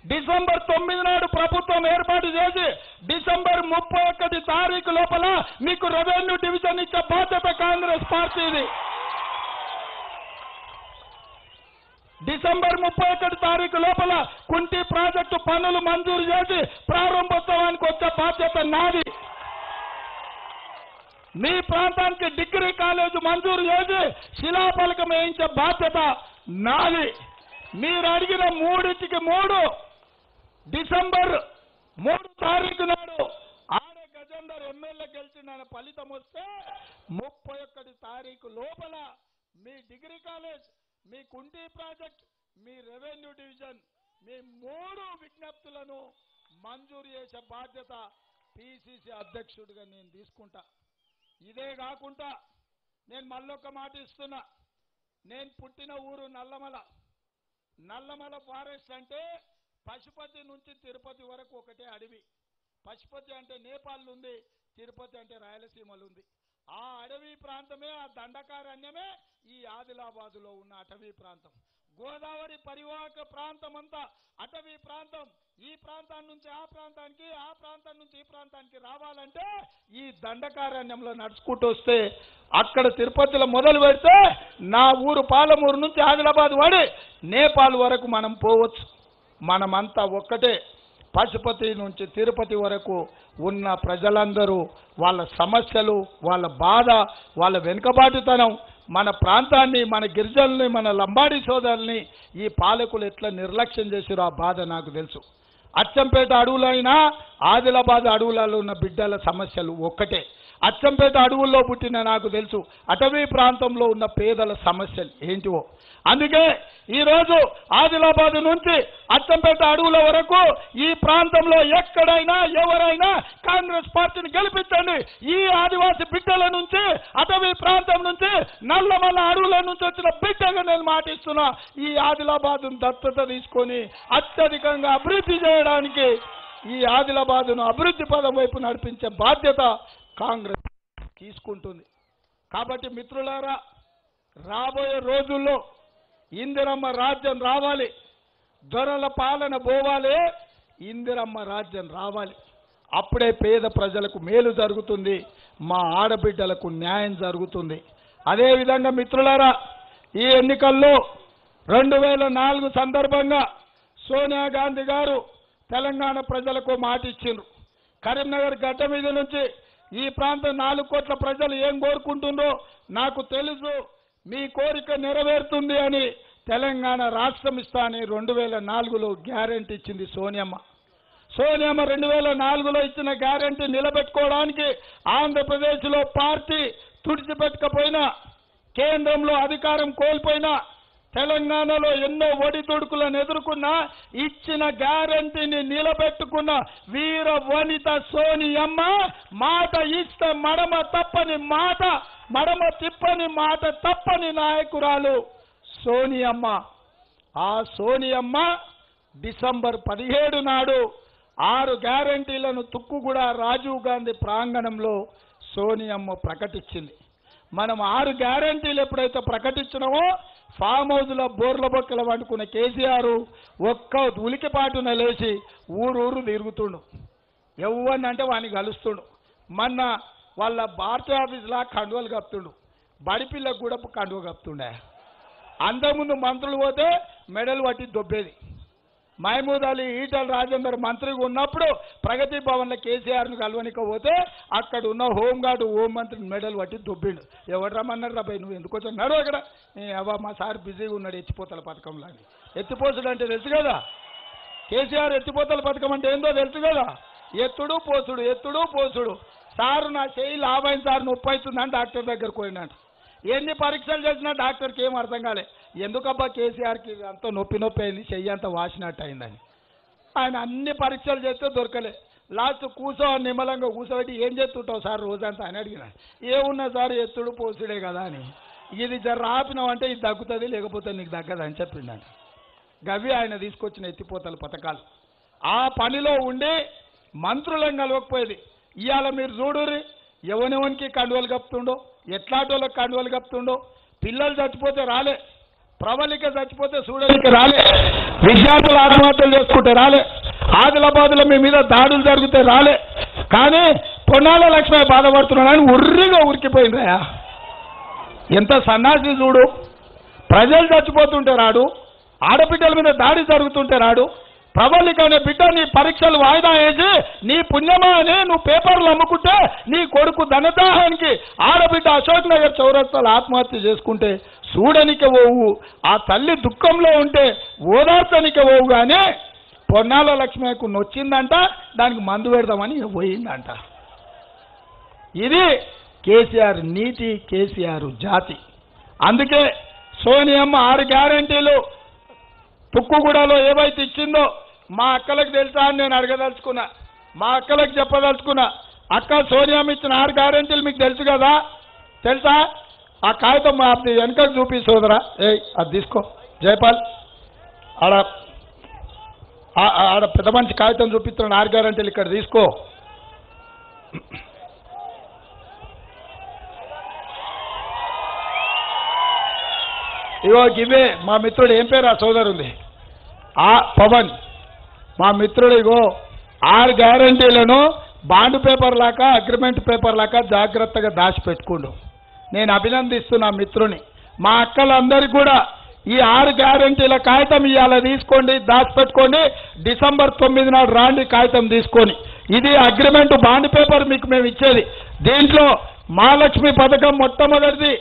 డిసెంబర్ 9 నాడు ప్రభుత్వం ఏర్పాటు చేసి డిసెంబర్ 31 తారీఖు లోపల మీకు రెవెన్యూ డివిజన్ ఇచ్చే బాధ్యత కాంగ్రెస్ పార్టీది. డిసెంబర్ 31 తారీఖు లోపల కుంటి ప్రాజెక్టు పనులు మంజూరు చేసి ప్రారంభోత్సవానికి వచ్చే బాధ్యత నాది. మీ ప్రాంతానికి డిగ్రీ కాలేజ్ మంజూరు చేసి శిలాఫలకం వేయించే బాధ్యత నాది. మీరు అడిగిన 3 డిసెంబర్ 3 తారీఖు నాడు ఆడే గజేందర్ ఎమ్మెల్యే గెలిచిన ఫలితం వస్తే 31 తారీఖు లోపల మీ డిగ్రీ కాలేజ్, మీ కుంటి ప్రాజెక్ట్, మీ రెవెన్యూ డివిజన్, మీ 3 విజ్ఞప్తులను మంజూరు చేసే బాధ్యత పిసిసి అధ్యక్షుడిగా నేను తీసుకుంటా. ఇదే కాకుండా నేను మళ్ళొక మాట ఇస్తున్నా, నేను పుట్టిన ఊరు నల్లమల ఫారెస్ట్ అంటే పశుపతి నుంచి తిరుపతి వరకు ఒకటే అడవి. పశుపతి అంటే నేపాల్ ఉంది, తిరుపతి అంటే రాయలసీమలు ఉంది. ఆ అడవి ప్రాంతమే, ఆ దండకారణ్యమే ఈ ఆదిలాబాదులో ఉన్న అటవీ ప్రాంతం. గోదావరి పరివాహక ప్రాంతం అంతా అటవీ ప్రాంతం. ఈ ప్రాంతం నుంచి ఆ ప్రాంతానికి, ఆ ప్రాంతం నుంచి ఈ ప్రాంతానికి రావాలంటే ఈ దండకారణ్యంలో నడుచుకుంటూ వస్తే అక్కడ తిరుపతిలో మొదలు పెడితే నా ఊరు పాలమూరు నుంచి ఆదిలాబాద్ వాడి నేపాల్ వరకు మనం పోవచ్చు. మనమంతా ఒక్కటే. పశుపతి నుంచి తిరుపతి వరకు ఉన్న ప్రజలందరూ వాళ్ళ సమస్యలు, వాళ్ళ బాధ, వాళ్ళ వెనుకబాటుతనం, మన ప్రాంతాన్ని, మన గిరిజనుల్ని, మన లంబాడి సోదరుల్ని ఈ పాలకులు ఎట్లా నిర్లక్ష్యం చేశారో ఆ బాధ నాకు తెలుసు. అచ్చంపేట అడవులైనా ఆదిలాబాద్ అడవులలో ఉన్న బిడ్డల సమస్యలు ఒక్కటే. అచ్చంపేట అడవుల్లో పుట్టిన నాకు తెలుసు అటవీ ప్రాంతంలో ఉన్న పేదల సమస్యలు ఏంటివో. అందుకే ఈరోజు ఆదిలాబాద్ నుంచి అచ్చంపేట అడవుల వరకు ఈ ప్రాంతంలో ఎక్కడైనా ఎవరైనా కాంగ్రెస్ పార్టీని గెలిపించండి. ఈ ఆదివాసీ బిడ్డల నుంచి, అటవీ ప్రాంతం నుంచి, నల్లమల్ల అడవుల నుంచి వచ్చిన బిడ్డగా నేను మాటిస్తున్నా, ఈ ఆదిలాబాద్ను దత్తత తీసుకొని అత్యధికంగా అభివృద్ధి చేయడానికి, ఈ ఆదిలాబాద్ను అభివృద్ధి పదం వైపు నడిపించే బాధ్యత కాంగ్రెస్ తీసుకుంటుంది. కాబట్టి మిత్రులారా, రాబోయే రోజుల్లో ఇందిరమ్మ రాజ్యం రావాలి, దొరల పాలన పోవాలి, ఇందిరమ్మ రాజ్యం రావాలి. అప్పుడే పేద ప్రజలకు మేలు జరుగుతుంది, మా ఆడబిడ్డలకు న్యాయం జరుగుతుంది. అదేవిధంగా మిత్రులారా, ఈ ఎన్నికల్లో 2004 సందర్భంగా సోనియా గాంధీ గారు తెలంగాణ ప్రజలకు మాట ఇచ్చిండ్రు. కరీంనగర్ గడ్డ మీద నుంచి ఈ ప్రాంతం 4 కోట్ల ప్రజలు ఏం కోరుకుంటుందో నాకు తెలుసు, మీ కోరిక నెరవేరుతుంది అని తెలంగాణ రాష్ట్రం ఇస్తా అని 2004లో గ్యారెంటీ ఇచ్చింది సోనియమ్మ. సోనియమ్మ 2004లో ఇచ్చిన గ్యారెంటీ నిలబెట్టుకోవడానికి ఆంధ్రప్రదేశ్లో పార్టీ తుడిచిపెట్టకపోయినా, కేంద్రంలో అధికారం కోల్పోయినా, తెలంగాణలో ఎన్నో ఒడిదుడుకులను ఎదుర్కొన్నా ఇచ్చిన గ్యారెంటీని నిలబెట్టుకున్న వీర వనిత సోనియమ్మ. మాట ఇస్తే మడమ తప్పని మాట, మడమ తిప్పని మాట తప్పని నాయకురాలు సోనియమ్మ. ఆ సోనియమ్మ డిసెంబర్ 17 నాడు 6 గ్యారెంటీలను తుక్కుగూడ రాజీవ్ గాంధీ ప్రాంగణంలో సోనియమ్మ ప్రకటించింది. మనం 6 గ్యారెంటీలు ఎప్పుడైతే ప్రకటించినామో ఫామ్ హౌస్లో బోర్ల బొక్కలు వండుకున్న కేసీఆర్ ఒక్క ఉలికిపాటున లేచి ఊరూరు తిరుగుతుండు, ఎవరినంటే వాడిని కలుస్తుండు. మొన్న వాళ్ళ భారతీయ ఆఫీసులా కండువలు కప్పుతుండు, బడిపిల్లకు కూడా కండువ కప్పుతుండే. అంతకుముందు మంత్రులు పోతే మెడలు పట్టి దొబ్బేది. మహమూద్ అలీ, ఈటల రాజేందర్ మంత్రిగా ఉన్నప్పుడు ప్రగతి భవన్లో కేసీఆర్ను కలవనికపోతే అక్కడ ఉన్న హోంగార్డు హోంమంత్రిని మెడలు పట్టి దొబ్బిండు. ఎవరు రమ్మన్నారు రాబాయ్, నువ్వు ఎందుకు వచ్చావు అక్కడ? మా సార్ బిజీగా ఉన్నాడు ఎత్తిపోతల పథకంలో అని. ఎత్తిపోసుడు అంటే తెలుసు కదా, కేసీఆర్ ఎత్తిపోతల పథకం అంటే ఏందో తెలుసు కదా, ఎత్తుడు పోసుడు, ఎత్తుడు పోసుడు. సారు నా చేయి లాభైన సార్ నొప్పి అవుతుందని డాక్టర్ దగ్గరకు పోయినాడు. ఎన్ని పరీక్షలు చేసినా డాక్టర్కి ఏం అర్థం కాలే, ఎందుకబ్బా కేసీఆర్కి అంత నొప్పి అయింది, చెయ్యి అంత వాసినట్టు అయిందని. ఆయన అన్ని పరీక్షలు చేస్తే దొరకలే. లాస్ట్ నిమ్మలంగా కూర్చోబెట్టి ఏం చేస్తుంటావు సార్ రోజంతా అని అడిగిన. ఏమున్నా సార్ ఎత్తుడు పోసుడే కదా అని. ఇది జర ఆపినావంటే ఇది తగ్గుతుంది, లేకపోతే నీకు తగ్గదు అని చెప్పిండండి. గవి ఆయన తీసుకొచ్చిన ఎత్తిపోతల పథకాలు. ఆ పనిలో ఉండి మంత్రులను కలవకపోయేది. ఇవాళ మీరు చూడుర్రి, ఎవనెవనికి కండువలు కప్పుతుండో, ఎట్లాంటోళ్ళకి కండువలు కప్పుతుండో. పిల్లలు చచ్చిపోతే రాలే, ప్రబలిక చచ్చిపోతే చూడడానికి రాలే, విద్యార్థులు ఆత్మహత్యలు చేసుకుంటే రాలే, ఆదిలాబాద్లో మీ మీద దాడులు జరిగితే రాలే. కానీ పొన్నాల లక్ష్మి బాధపడుతున్నాడని ఉర్రిగా ఉరికిపోయిందా. ఎంత సన్నాసి చూడు, ప్రజలు చచ్చిపోతుంటే రాడు, ఆడబిడ్డల మీద దాడి జరుగుతుంటే రాడు. ప్రబలిక అనే బిడ్డ నీ పరీక్షలు వాయిదా వేసి నీ పుణ్యమా అని నువ్వు పేపర్లు అమ్ముకుంటే నీ కొడుకు ధనదాహానికి ఆడబిడ్డ అశోక్ నగర్ చౌరస్తాలు ఆత్మహత్య చేసుకుంటే చూడనికే పోవు, ఆ తల్లి దుఃఖంలో ఉంటే ఓదార్చనికే పోవు. కానీ పొన్నాల లక్ష్మికు నొచ్చిందంట, దానికి మందు పెడదామని పోయిందంట. ఇది కేసీఆర్ నీతి, కేసీఆర్ జాతి. అందుకే సోనియమ్మ 6 గ్యారెంటీలు తుక్కుగూడలో ఏవైతే ఇచ్చిందో మా అక్కలకు తెలుసా అని నేను అడగదలుచుకున్నా, మా అక్కలకు చెప్పదలుచుకున్నా. అక్క సోనియమ్మ ఇచ్చిన 6 గ్యారెంటీలు మీకు తెలుసు కదా, తెలుసా? ఆ కాగితం అది వెనకకు చూపి సోదరా, అది తీసుకో జయపాల్, ఆడ పెద్ద మంచి కాగితం చూపిస్తున్నాడు, 6 గ్యారెంటీలు ఇక్కడ తీసుకో. ఇగో ఇవే మా మిత్రుడు, ఏం పేరు ఆ సోదరుంది, పవన్, మా మిత్రుడు. ఇగో 6 గ్యారెంటీలను బాండ్ పేపర్ లాగా, అగ్రిమెంట్ పేపర్ లాగా జాగ్రత్తగా దాచిపెట్టుకోండు. నేను అభినందిస్తున్నా మిత్రుని. మా అక్కలందరికీ కూడా ఈ 6 గ్యారెంటీల కాగితం ఇవాళ తీసుకోండి, దాచిపెట్టుకోండి. డిసెంబర్ 9 నాడు రాండి కాగితం తీసుకొని. ఇది అగ్రిమెంట్ బాండ్ పేపర్ మీకు మేము ఇచ్చేది. దీంట్లో మహాలక్ష్మి పథకం మొట్టమొదటిది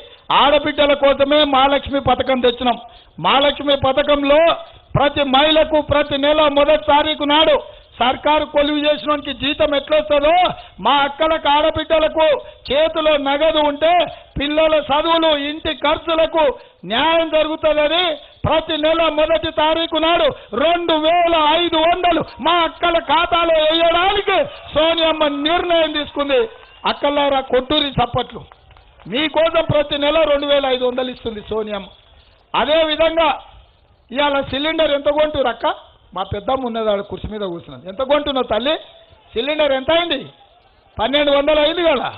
ఆడబిడ్డల కోసమే మహాలక్ష్మి పథకం తెచ్చినాం. మహాలక్ష్మి పథకంలో ప్రతి మహిళకు ప్రతి నెల 1వ తారీఖు నాడు సర్కారు కొలువు చేసినోనికి జీతం ఎట్లొస్తుందో మా అక్కలకు, ఆడబిడ్డలకు చేతిలో నగదు ఉంటే పిల్లల చదువులు, ఇంటి ఖర్చులకు న్యాయం జరుగుతుందని ప్రతి నెల 1వ తారీఖు నాడు 2500 మా అక్కల ఖాతాలో వేయడానికి సోనియమ్మ నిర్ణయం తీసుకుంది. అక్కలారా కొట్టూరి చప్పట్లు. మీకోసం ప్రతి నెల 2500 ఇస్తుంది సోనియమ్మ. అదేవిధంగా ఇవాళ సిలిండర్ ఎంత కొంటురు అక్క? మా పెద్దమ్మ ఉన్నదాడు కుర్చీ మీద కూర్చున్నది. ఎంత కొంటున్నావు తల్లి? సిలిండర్ ఎంత అయింది? 1200 అయింది కదా.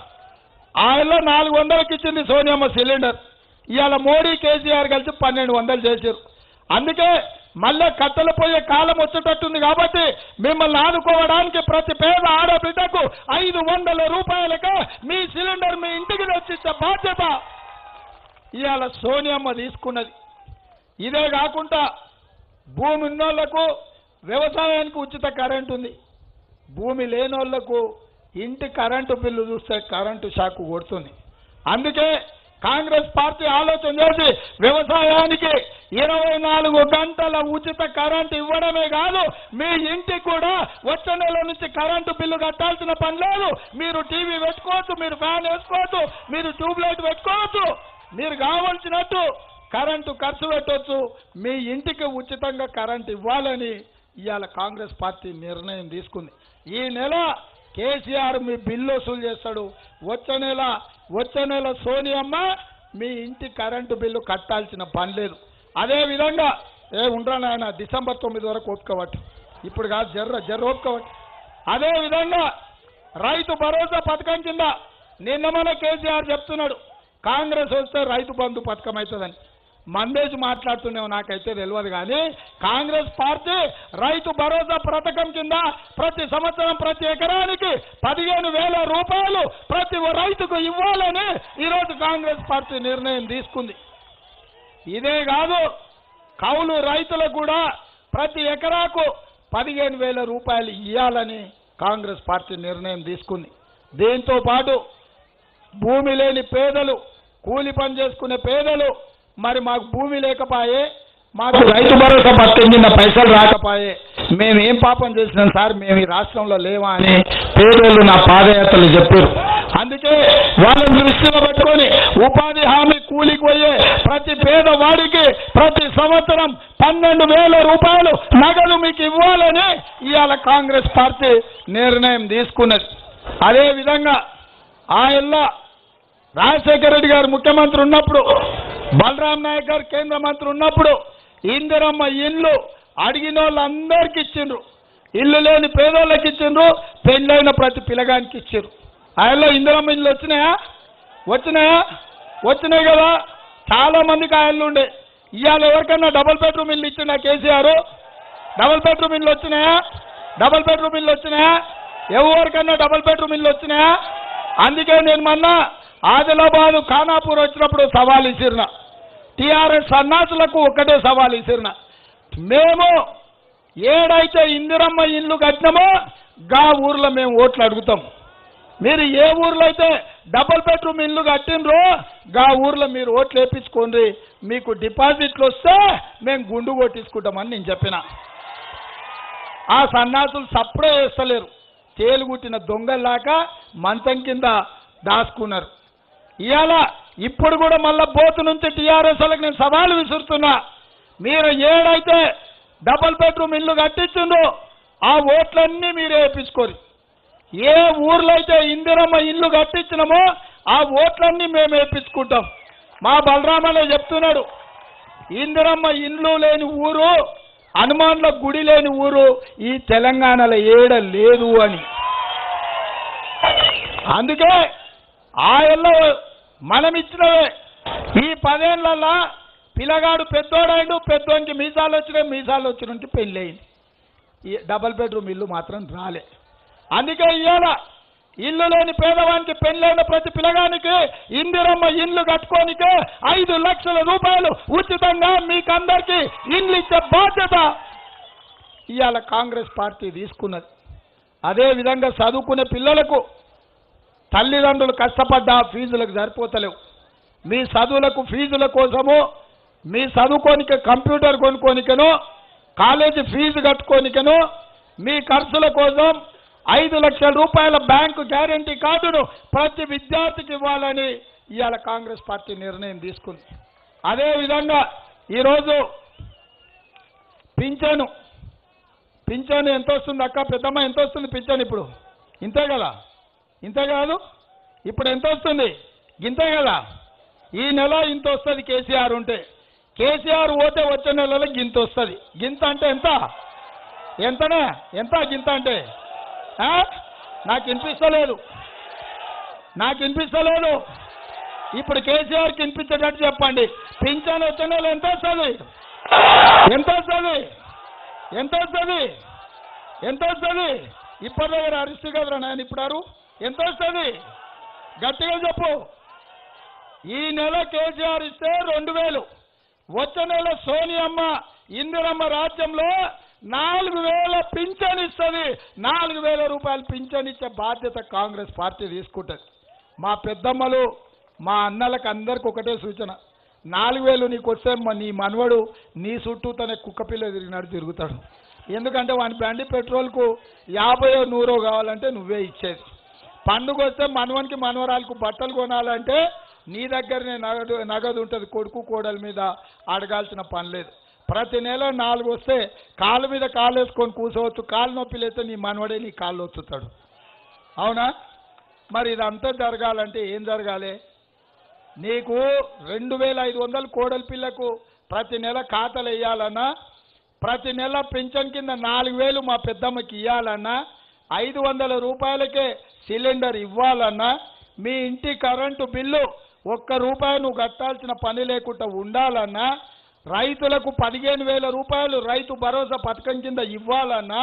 ఆయనలో 400కి ఇచ్చింది సోనియమ్మ సిలిండర్. ఇవాళ మోడీ కేసీఆర్ కలిసి 1200 చేశారు. అందుకే మళ్ళీ కట్టెలు పోయే కాలం వచ్చేటట్టుంది కాబట్టి మిమ్మల్ని ఆదుకోవడానికి ప్రతి పేద ఆడబిడ్డకు 500 రూపాయలకే మీ సిలిండర్ మీ ఇంటికి తెచ్చిచ్చే బాధ్యత ఇవాళ సోనియమ్మ తీసుకున్నది. ఇదే కాకుండా భూమి ఉన్నోళ్లకు వ్యవసాయానికి ఉచిత కరెంటు ఉంది. భూమి లేనోళ్లకు ఇంటి కరెంటు బిల్లు చూస్తే కరెంటు షాక్ కొడుతుంది. అందుకే కాంగ్రెస్ పార్టీ ఆలోచన చేసి వ్యవసాయానికి 24 గంటల ఉచిత కరెంటు ఇవ్వడమే కాదు, మీ ఇంటికి కూడా వచ్చే నెల నుంచి కరెంటు బిల్లు కట్టాల్సిన పని లేదు. మీరు టీవీ పెట్టుకోవచ్చు, మీరు ఫ్యాన్ వేసుకోవచ్చు, మీరు ట్యూబ్లైట్ పెట్టుకోవచ్చు, మీరు కావాల్సినట్టు కరెంటు ఖర్చు పెట్టవచ్చు. మీ ఇంటికి ఉచితంగా కరెంటు ఇవ్వాలని ఇవాళ కాంగ్రెస్ పార్టీ నిర్ణయం తీసుకుంది. ఈ నెల కేసీఆర్ మీ బిల్లు వసూలు చేస్తాడు. వచ్చే నెల సోనియమ్మ మీ ఇంటి కరెంటు బిల్లు కట్టాల్సిన పని లేదు. అదేవిధంగా ఉండరా నాయన డిసెంబర్ 9 వరకు ఓపుకోబట్టి, ఇప్పుడు కాదు జర్ర ఓపుకోబట్టి. అదేవిధంగా రైతు భరోసా పథకం కింద నిన్న మన కేసీఆర్ చెప్తున్నాడు కాంగ్రెస్ వస్తే రైతు బంధు పథకం అవుతుందని. మందేసి మాట్లాడుతున్నావు నాకైతే తెలియదు, కానీ కాంగ్రెస్ పార్టీ రైతు భరోసా పథకం కింద ప్రతి సంవత్సరం ప్రతి ఎకరానికి 15,000 రూపాయలు ప్రతి రైతుకు ఇవ్వాలని ఈరోజు కాంగ్రెస్ పార్టీ నిర్ణయం తీసుకుంది. ఇదే కాదు, కౌలు రైతులకు కూడా ప్రతి ఎకరాకు 15,000 రూపాయలు ఇవ్వాలని కాంగ్రెస్ పార్టీ నిర్ణయం తీసుకుంది. దీంతో పాటు భూమి లేని పేదలు, కూలి పని చేసుకునే పేదలు, మరి మాకు భూమి లేకపోయే, మాకు రైతు భరోసా పథకం కింద పైసలు రాకపోయే, మేము ఏం పాపం చేసినాం సార్, మేము ఈ రాష్ట్రంలో లేవా అని పేదలు నా పాదయాత్రలు చెప్పారు. అందుకే వాళ్ళని దృష్టిలో పెట్టుకొని ఉపాధి హామీ కూలికి పోయే ప్రతి పేదవాడికి ప్రతి సంవత్సరం 12,000 రూపాయలు నగదు మీకు ఇవ్వాలని ఇవాళ కాంగ్రెస్ పార్టీ నిర్ణయం తీసుకున్నది. అదేవిధంగా ఆయనలో రాజశేఖర రెడ్డి గారు ముఖ్యమంత్రి ఉన్నప్పుడు, బలరాం నాయక్ గారు కేంద్ర మంత్రి ఉన్నప్పుడు ఇందిరమ్మ ఇల్లు అడిగిన వాళ్ళందరికీ ఇచ్చిండ్రు, ఇల్లు లేని పేదోళ్ళకి ఇచ్చిండ్రు, పెళ్ళైన ప్రతి పిల్లగానికి ఇచ్చిండ్రు. ఆయనలో ఇందిరమ్మ ఇల్లు వచ్చినాయి కదా, చాలా మందికి ఆయనలు ఉండే. ఇవాళ ఎవరికన్నా డబుల్ బెడ్రూమ్ ఇల్లు ఇచ్చిండా కేసీఆర్? డబుల్ బెడ్రూమ్ ఇల్లు వచ్చినాయా? ఎవరికన్నా డబుల్ బెడ్రూమ్ ఇల్లు వచ్చినాయా? అందుకే నేను మొన్న ఆదిలాబాద్ ఖానాపూర్ వచ్చినప్పుడు సవాల్ ఇసిరిన, టీఆర్ఎస్ సన్నాసులకు ఒక్కటే సవాల్ ఇసిరిన, మేము ఏడైతే ఇందిరమ్మ ఇల్లు కట్టినామో గా ఊర్లో మేము ఓట్లు అడుగుతాం. మీరు ఏ ఊర్లో అయితే డబుల్ బెడ్రూమ్ ఇల్లు కట్టినరో గా ఊర్లో మీరు ఓట్లు వేయించుకోండి, మీకు డిపాజిట్లు వస్తే మేము గుండు కొట్టించుకుంటామని నేను చెప్పిన. ఆ సన్నాసులు సప్పుడే వేస్తలేరు, తేలుగుట్టిన దొంగల్లాగా మంచం కింద దాచుకున్నారు. ఇవాళ ఇప్పుడు కూడా మళ్ళా బోతు నుంచి టీఆర్ఎస్ వాళ్ళకి నేను సవాలు విసురుతున్నా, మీరు ఏడైతే డబుల్ బెడ్రూమ్ ఇల్లు కట్టించిందో ఆ ఓట్లన్నీ మీరే వేయించుకోరు. ఏ ఊర్లో అయితే ఇందిరమ్మ ఇల్లు కట్టించినామో ఆ ఓట్లన్నీ మేము వేయించుకుంటాం. మా బలరామనే చెప్తున్నాడు, ఇందిరమ్మ ఇల్లు లేని ఊరు, హనుమాన్ల గుడి లేని ఊరు ఈ తెలంగాణలో ఏడ లేదు అని. అందుకే ఆయనలో మనం ఇచ్చినవే ఈ 10 ఏళ్లలో పిల్లగాడు పెద్దోడైండు, పెద్దోనికి మీసాలు వచ్చినట్టు పెళ్ళి అయింది. ఈ డబుల్ బెడ్రూమ్ ఇల్లు మాత్రం రాలే. అందుకే ఇవాళ ఇల్లు లేని పేదవానికి పెళ్ళైన ప్రతి పిల్లగానికి ఇందిరమ్మ ఇల్లు కట్టుకోనికే 5 లక్షల రూపాయలు ఉచితంగా మీకందరికీ ఇల్లు ఇచ్చే బాధ్యత ఇవాళ కాంగ్రెస్ పార్టీ తీసుకున్నది. అదేవిధంగా చదువుకునే పిల్లలకు తల్లిదండ్రులు కష్టపడ్డా ఫీజులకు సరిపోతలేవు. మీ చదువులకు ఫీజుల కోసము, మీ చదువుకోనికే కంప్యూటర్ కొనుక్కోనికను, కాలేజీ ఫీజు కట్టుకోనికను, మీ ఖర్చుల కోసం 5 లక్షల రూపాయల బ్యాంకు గ్యారంటీ కార్డును ప్రతి విద్యార్థికి ఇవ్వాలని ఇవాళ కాంగ్రెస్ పార్టీ నిర్ణయం తీసుకుంది. అదేవిధంగా ఈరోజు పింఛను ఎంత వస్తుంది అక్క? పెద్దమ్మ ఎంత వస్తుంది పింఛను? ఇప్పుడు ఇంతే కదా, ఇంతే కాదు, ఇప్పుడు ఎంత వస్తుంది? గింతే కదా. ఈ నెల ఇంత వస్తుంది కేసీఆర్ ఉంటే, కేసీఆర్ పోతే వచ్చే నెలలో గింత వస్తుంది. గింత అంటే ఎంత? ఎంత గింత అంటే? నాకు వినిపిస్తలేదు. ఇప్పుడు కేసీఆర్కి వినిపించేటట్టు చెప్పండి. పింఛన్ వచ్చిన వాళ్ళు ఎంత వస్తుంది? ఎంత వస్తుంది? ఎంత వస్తుంది? ఎంత వస్తుంది? ఇప్పటి దగ్గర అరిస్తే కదరా నాయన ఇప్పుడు ఎంత వస్తుంది? గట్టిగా చెప్పు. ఈ నెల కేసీఆర్ ఇస్తే 2000, వచ్చే నెల సోనియమ్మ ఇందిరమ్మ రాజ్యంలో 4000 పింఛన్ ఇస్తుంది. 4000 రూపాయలు పింఛన్ ఇచ్చే బాధ్యత కాంగ్రెస్ పార్టీ తీసుకుంటుంది. మా పెద్దమ్మలు మా అన్నలకు అందరికి ఒకటే సూచన, 4000 నీకు వస్తే నీ మనవడు నీ చుట్టూ తన కుక్కపిల్ల తిరుగుతాడు. ఎందుకంటే వాని బండి పెట్రోల్కు 50-100 కావాలంటే నువ్వే ఇచ్చేది. పండుగ వస్తే మనవనికి మనవరాలకు బట్టలు కొనాలంటే నీ దగ్గరనే నగదు ఉంటుంది. కొడుకు కోడల మీద అడగాల్సిన పని లేదు. ప్రతి నెల 4 వస్తే కాళ్ళ మీద కాళ్ళు వేసుకొని కూర్చోవచ్చు. కాళ్ళు నొప్పి లేస్తే నీ మనవడే నీ కాళ్ళు వచ్చుతాడు. అవునా? మరి ఇదంతా జరగాలంటే ఏం జరగాలి? నీకు 2500 కోడల పిల్లకు ప్రతి నెల ఖాతాలు వేయాలన్నా, ప్రతి నెల పింఛన్ కింద 4000 మా పెద్దమ్మకి ఇవ్వాలన్నా, 500 రూపాయలకే సిలిండర్ ఇవ్వాలన్నా, మీ ఇంటి కరెంటు బిల్లు ₹1 నువ్వు కట్టాల్సిన పని లేకుండా ఉండాలన్నా, రైతులకు 15,000 రూపాయలు రైతు భరోసా పథకం కింద ఇవ్వాలన్నా,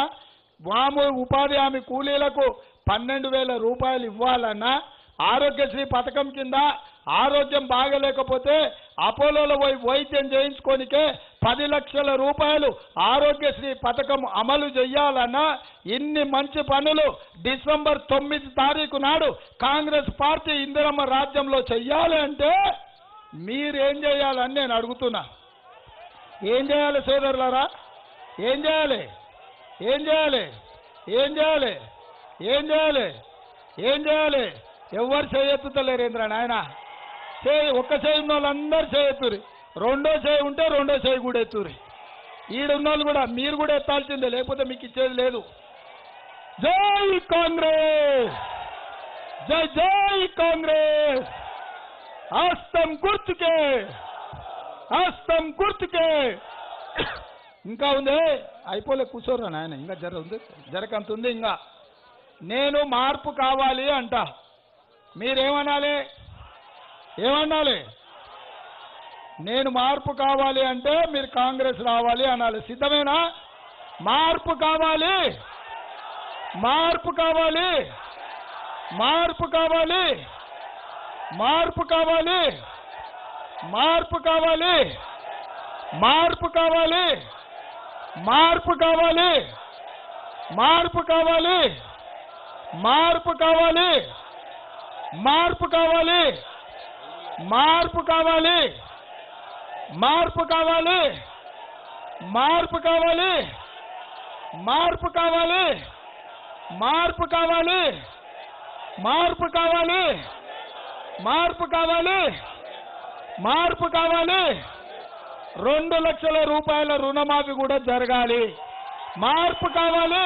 మామూలు ఉపాధి హామీ కూలీలకు 12,000 రూపాయలు ఇవ్వాలన్నా, ఆరోగ్యశ్రీ పథకం కింద ఆరోగ్యం బాగలేకపోతే అపోలోలో పోయి వైద్యం చేయించుకోనికే 10 లక్షల రూపాయలు ఆరోగ్యశ్రీ పథకం అమలు చేయాలన్నా, ఇన్ని మంచి పనులు డిసెంబర్ 9 తారీఖు నాడు కాంగ్రెస్ పార్టీ ఇందిరమ్మ రాజ్యంలో చెయ్యాలి అంటే మీరేం చేయాలని నేను అడుగుతున్నా. ఏం చేయాలి సోదరులారా? ఏం చేయాలి? ఏం చేయాలి? ఏం చేయాలి? ఏం చేయాలి? ఏం చేయాలి? ఎవరు చేయెత్తుతలేరేంద్ర నాయన. ఒక్క చేయి ఉన్న వాళ్ళందరూ చేయెత్తురి, రెండో చేయి ఉంటే రెండో చేయి కూడా ఎత్తురి. ఈడున్న వాళ్ళు కూడా మీరు కూడా ఎత్తాల్సిందే, లేకపోతే మీకు ఇచ్చేది లేదు. జై కాంగ్రెస్, జై జై కాంగ్రెస్. హస్తం గుర్తుకే, హస్తం గుర్తుకే. ఇంకా ఉంది, అయిపోలే, కూర్చోరా నాయన, ఇంకా జరకంత ఉంది. ఇంకా నేను మార్పు కావాలి అంట. మీరేమనాలి? ఏమనాలి? నేను మార్పు కావాలి అంటే మీరు కాంగ్రెస్ రావాలి అనాలి. సిద్ధమేనా? మార్పు కావాలి, మార్పు కావాలి, మార్పు కావాలి, మార్పు కావాలి, మార్పు కావాలి, మార్పు కావాలి, మార్పు కావాలి, మార్పు కావాలి, మార్పు కావాలి, మార్పు కావాలి, మార్పు కావాలి, మార్పు కావాలి, మార్పు కావాలి, మార్పు కావాలి, మార్పు కావాలి, మార్పు కావాలి, మార్పు కావాలి, మార్పు కావాలి. 2 లక్షల రూపాయల రుణమాఫీ కూడా జరగాలి. మార్పు కావాలి.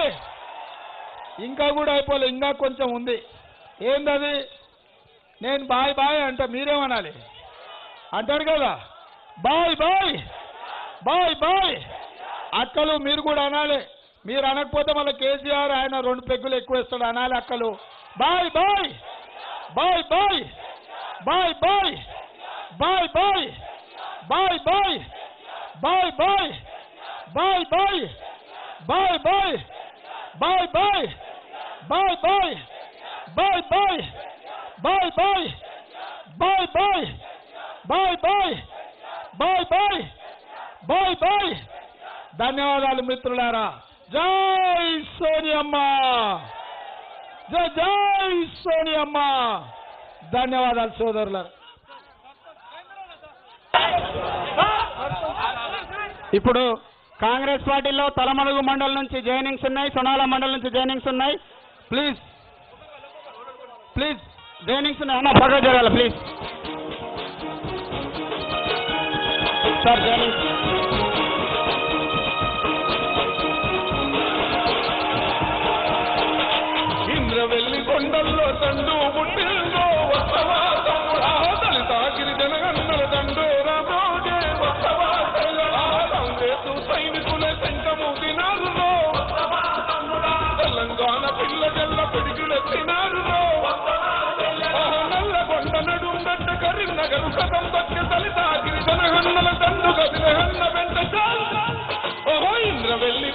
ఇంకా కూడా అయిపోలే, ఇంకా కొంచెం ఉంది. ఏందది? నేను బాయ్ బాయ్ అంట, మీరేమనాలి? అంటారు కదా, బాయ్ బాయ్, బాయ్ బాయ్. అక్కలు మీరు కూడా అనాలి. మీరు అనకపోతే మళ్ళీ కేసీఆర్ ఆయన 2 పెగ్గులు ఎక్కువ ఇస్తాడు అనాలి. అక్కలు bye bye, bye bye, bye bye, bye bye, bye bye, bye bye, bye bye, bye bye, bye bye, bye bye, bye bye, bye bye, bye bye, bye bye, bye bye, bye bye. ధన్యవాదాలు మిత్రులారా. జై సోనియమ్మ, జై జై సోనియమ్మ. ధన్యవాదాలు సోదరులారా. ఇప్పుడు కాంగ్రెస్ పార్టీలో తలమడుగు మండలం నుంచి జాయినింగ్స్ ఉన్నాయి, సొనాల మండలం నుంచి జాయినింగ్స్ ఉన్నాయి. ప్లీజ్ ప్లీజ్ జాయినింగ్స్ ఉన్నాయి అన్న, ఫోటో జరగాలి ప్లీజ్ సార్. జాయినింగ్స్ ఇంద్రవెల్లి కొండల్లో తండు పుట్టిందో వస్తవా తమ్ముడా, దళిత గిరిజన గంధల తండు రాబోజే వస్తవా కాంగ్రెసు సైనికుల శంఖము తినారు తెలంగాణ పిల్ల జల్ల పిడికిలెత్తినారు నల్ల కొండ నడుందట్ట కరీంనగర్ కథం దక్కి దళిత గిరిజన హన్నల దండు గదిన హన్న వెంట ఓహో ఇంద్రవెల్లి